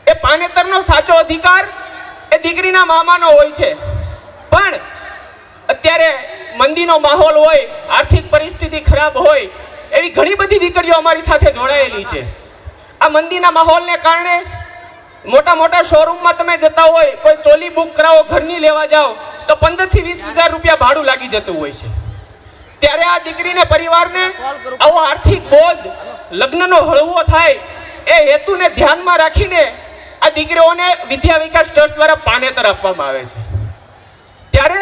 એ પાનેતરનો સાચો અધિકાર એ દીકરીના મામાનો હોય છે. પણ અત્યારે મંદીનો માહોલ હોય, આર્થિક પરિસ્થિતિ ખરાબ હોય, એવી ઘણી બધી દીકરીઓ અમારી સાથે જોડાયેલી છે. આ મંદીના માહોલને કારણે મોટા મોટા શોરૂમમાં તમે જતા હોય, કોઈ ચોલી બુક કરાવો, ઘરની લેવા જાઓ તો 15 થી 20,000 રૂપિયા ભાડું લાગી જતું હોય છે. ત્યારે આ દીકરીને પરિવારને આવો આર્થિક બોજ લગ્નનો હળવો થાય એ હેતુને ધ્યાનમાં રાખીને આ દીકરીઓને વિદ્યા વિકાસ ટ્રસ્ટ દ્વારા પાનેતર આપવામાં આવે છે. ત્યારે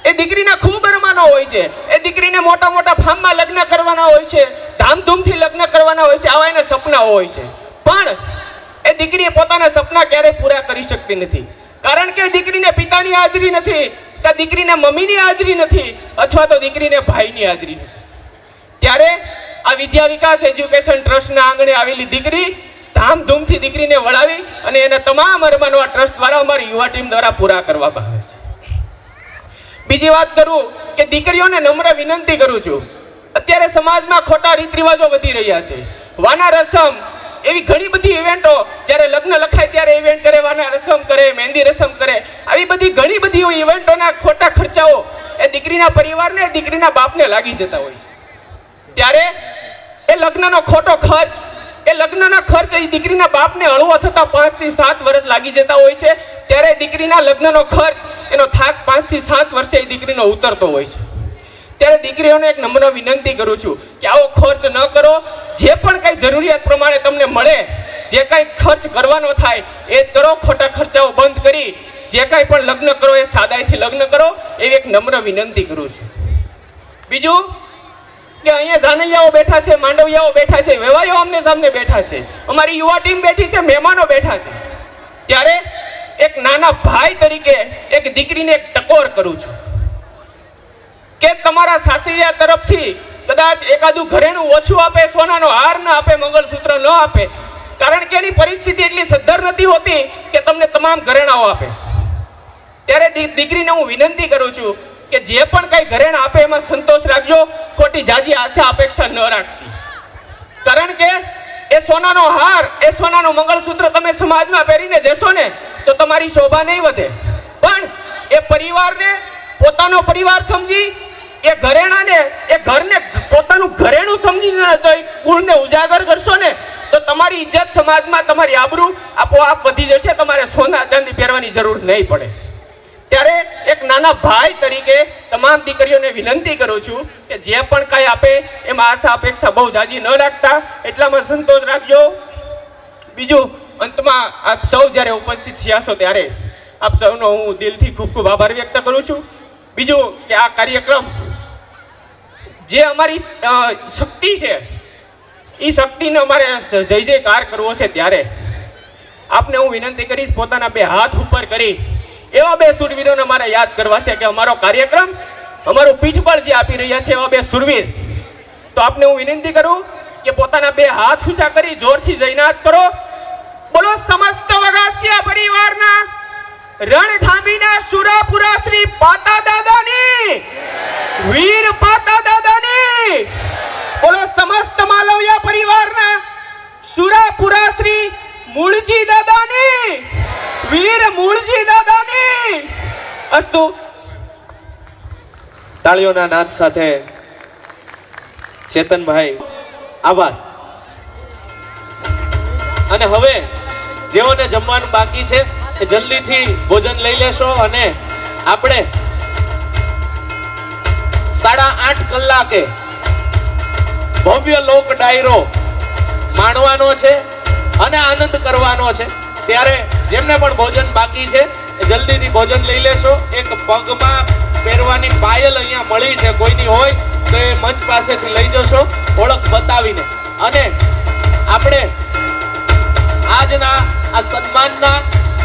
એ દીકરીના ખૂબ અરમાનો હોય છે. એ દીકરીને મોટા મોટા ફાર્મમાં લગ્ન કરવાના હોય છે, ધામધૂમથી લગ્ન કરવાના હોય છે, આવા એના સપના હોય છે. પણ એ દીકરી પોતાના સપના ક્યારેય પૂરા કરી શકતી નથી. કારણ કે દીકરીને પિતાની હાજરી નથી, કે દીકરીને મમ્મીની હાજરી નથી, અથવા તો દીકરીને ભાઈની હાજરી નથી. ત્યારે આ વિદ્યા વિકાસ એજ્યુકેશન ટ્રસ્ટના આંગણે આવેલી દીકરી ધામધૂમથી દીકરીને વળાવી અને એના તમામ અરમાનો આ ટ્રસ્ટ દ્વારા અમારી યુવા ટીમ દ્વારા પૂરા કરવામાં આવે છે. બીજી વાત કરું કે દીકરીઓને નમ્ર વિનંતી કરું છું, અત્યારે સમાજમાં ખોટા રીત રિવાજો વધી રહ્યા છે. વાના રસમ એવી ઘણી બધી ઇવેન્ટો, જ્યારે લગ્ન લખાય ત્યારે ઇવેન્ટ કરે, વાના રસમ કરે, મહેંદી રસમ કરે, આવી બધી ઘણી બધી ઇવેન્ટોના ખોટા ખર્ચાઓ એ દીકરીના પરિવારને, દીકરીના બાપને લાગી જતા હોય છે. ત્યારે એ લગ્નનો ખોટો ખર્ચ, એ લગ્નના ખર્ચ એ દીકરીના બાપને હળવો થતા 5 થી 7 વર્ષ લાગી જતા હોય છે. ત્યારે દીકરીના લગ્નનો ખર્ચ, એનો થાક 5 થી 7 વર્ષે એ દીકરીનો ઉતરતો હોય છે. ત્યારે દીકરીઓને એક નમ્ર વિનંતી કરું છું કે આવો ખર્ચ ન કરો. જે પણ કંઈ જરૂરિયાત પ્રમાણે તમને મળે, જે કાંઈ ખર્ચ કરવાનો થાય એ જ કરો. ખોટા ખર્ચાઓ બંધ કરી જે કાંઈ પણ લગ્ન કરો એ સાદાઈથી લગ્ન કરો, એવી એક નમ્ર વિનંતી કરું છું. બીજું કે અહીંયા જાનૈયાઓ બેઠા છે, માંડવિયાઓ બેઠા છે, વેવાઈઓ આમને સામને બેઠા છે, અમારી યુવા ટીમ બેઠી છે, મહેમાનો બેઠા છે. ત્યારે એક નાના ભાઈ તરીકે એક દીકરીને એક ટકોર કરું છું કે તમારા સાસરિયા તરફથી કદાચ એકાદું ઘરેણું ઓછું આપે, સોનાનો હાર ન આપે, મંગળસૂત્ર ન આપે, કારણ કે એની પરિસ્થિતિ એટલી સદ્ધર નથી હોતી કે તમને તમામ ઘરેણાઓ આપે. ત્યારે દીકરીને હું વિનંતી કરું છું કે જે પણ કઈ ઘરેણા આપે એમાં સંતોષ રાખજો, ખોટી જાજી આશા અપેક્ષા ન રાખતી. કારણ કે એ સોનાનો હાર, એ સોનાનું મંગળસૂત્ર તમે સમાજમાં પહેરીને જશો ને તો તમારી શોભા નહીં વધે. પણ એ પરિવારને પોતાનો પરિવાર સમજી, એ ઘરેણાને, એ ઘરને પોતાનું ઘરેણું સમજીને તો એ કુળને ઉજાગર કરશો ને તો તમારી ઇજ્જત સમાજમાં, તમારી આબરૂ આપોઆપ વધી જશે. તમારે સોના ચાંદી પહેરવાની જરૂર નહીં પડે. ત્યારે એક નાના ભાઈ તરીકે તમામ દીકરીઓને વિનંતી કરું છું કે જે પણ કાંઈ આપે એમાં આશા અપેક્ષા બહુ જાજી ન રાખતા, એટલામાં સંતોષ રાખજો. બીજું અંતમાં આપ સૌ જ્યારે ઉપસ્થિત થયા છો ત્યારે આપ સૌનો હું દિલથી ખૂબ ખૂબ આભાર વ્યક્ત કરું છું. બીજું કે આ કાર્યક્રમ જે અમારી શક્તિ છે એ શક્તિને અમારે જય જયકાર કરવો છે ત્યારે આપને હું વિનંતી કરીશ પોતાના બે હાથ ઉપર કરી એવા બે સુરવીરોને મારે યાદ કરવા છે કે અમારો કાર્યક્રમ અમારું પીઠબળ જે આપી રહ્યા છે એવા બે સુરવીર. તો આપને હું વિનંતી કરું કે પોતાના બે હાથ ઊંચા કરી જોરથી જયનાદ કરો. બોલો સમસ્ત વગાસિયા પરિવારના રણધામીના સુરાપુરા શ્રી પાતા દાદાની, વીર પાતા દાદાની. બોલો સમસ્ત માલવિયા પરિવારના સુરાપુરા શ્રી મૂળજી દાદાની, વીર મૂળજી દાદાની. અસ્તુ. તાળીઓના નાદ સાથે ચેતનભાઈ આભાર. અને હવે જેઓને જમવાનું બાકી છે એ જલ્દીથી ભોજન લઈ લેશો અને આપણે 8:30 કલાકે ભવ્ય લોક ડાયરો માણવાનો છે અને આનંદ કરવાનો છે. ત્યારે જેમને પણ ભોજન બાકી છે એ જલ્દીથી ભોજન લઈ લેશો. એક પગમાં પહેરવાની પાયલ અહીંયા મળી છે, કોઈની હોય તો એ મંચ પાસેથી લઈ જશો ઓળખ બતાવીને. અને આપણે આજના આ સન્માનના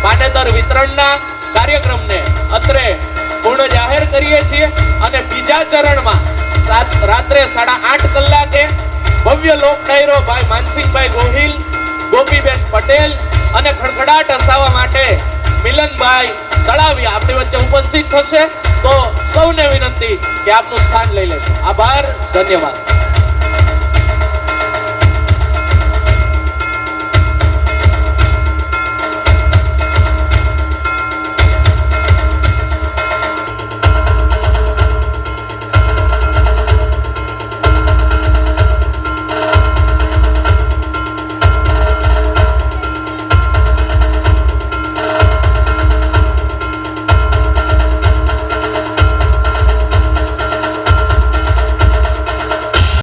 માન્યતા વિતરણના કાર્યક્રમને અત્રે પૂર્ણ જાહેર કરીએ છીએ અને બીજા ચરણમાં રાત્રે 8:30 કલાકે ભવ્ય લોક ડાયરો ભાઈ માનસિંહભાઈ ગોહિલ, ગોપીબેન પટેલ અને ખડખડાટ હસાવવા માટે મિલનભાઈ તળાવિયા આપણી વચ્ચે ઉપસ્થિત થશે. તો સૌને વિનંતી કે આપનું સ્થાન લઈ લેશો. આભાર, ધન્યવાદ.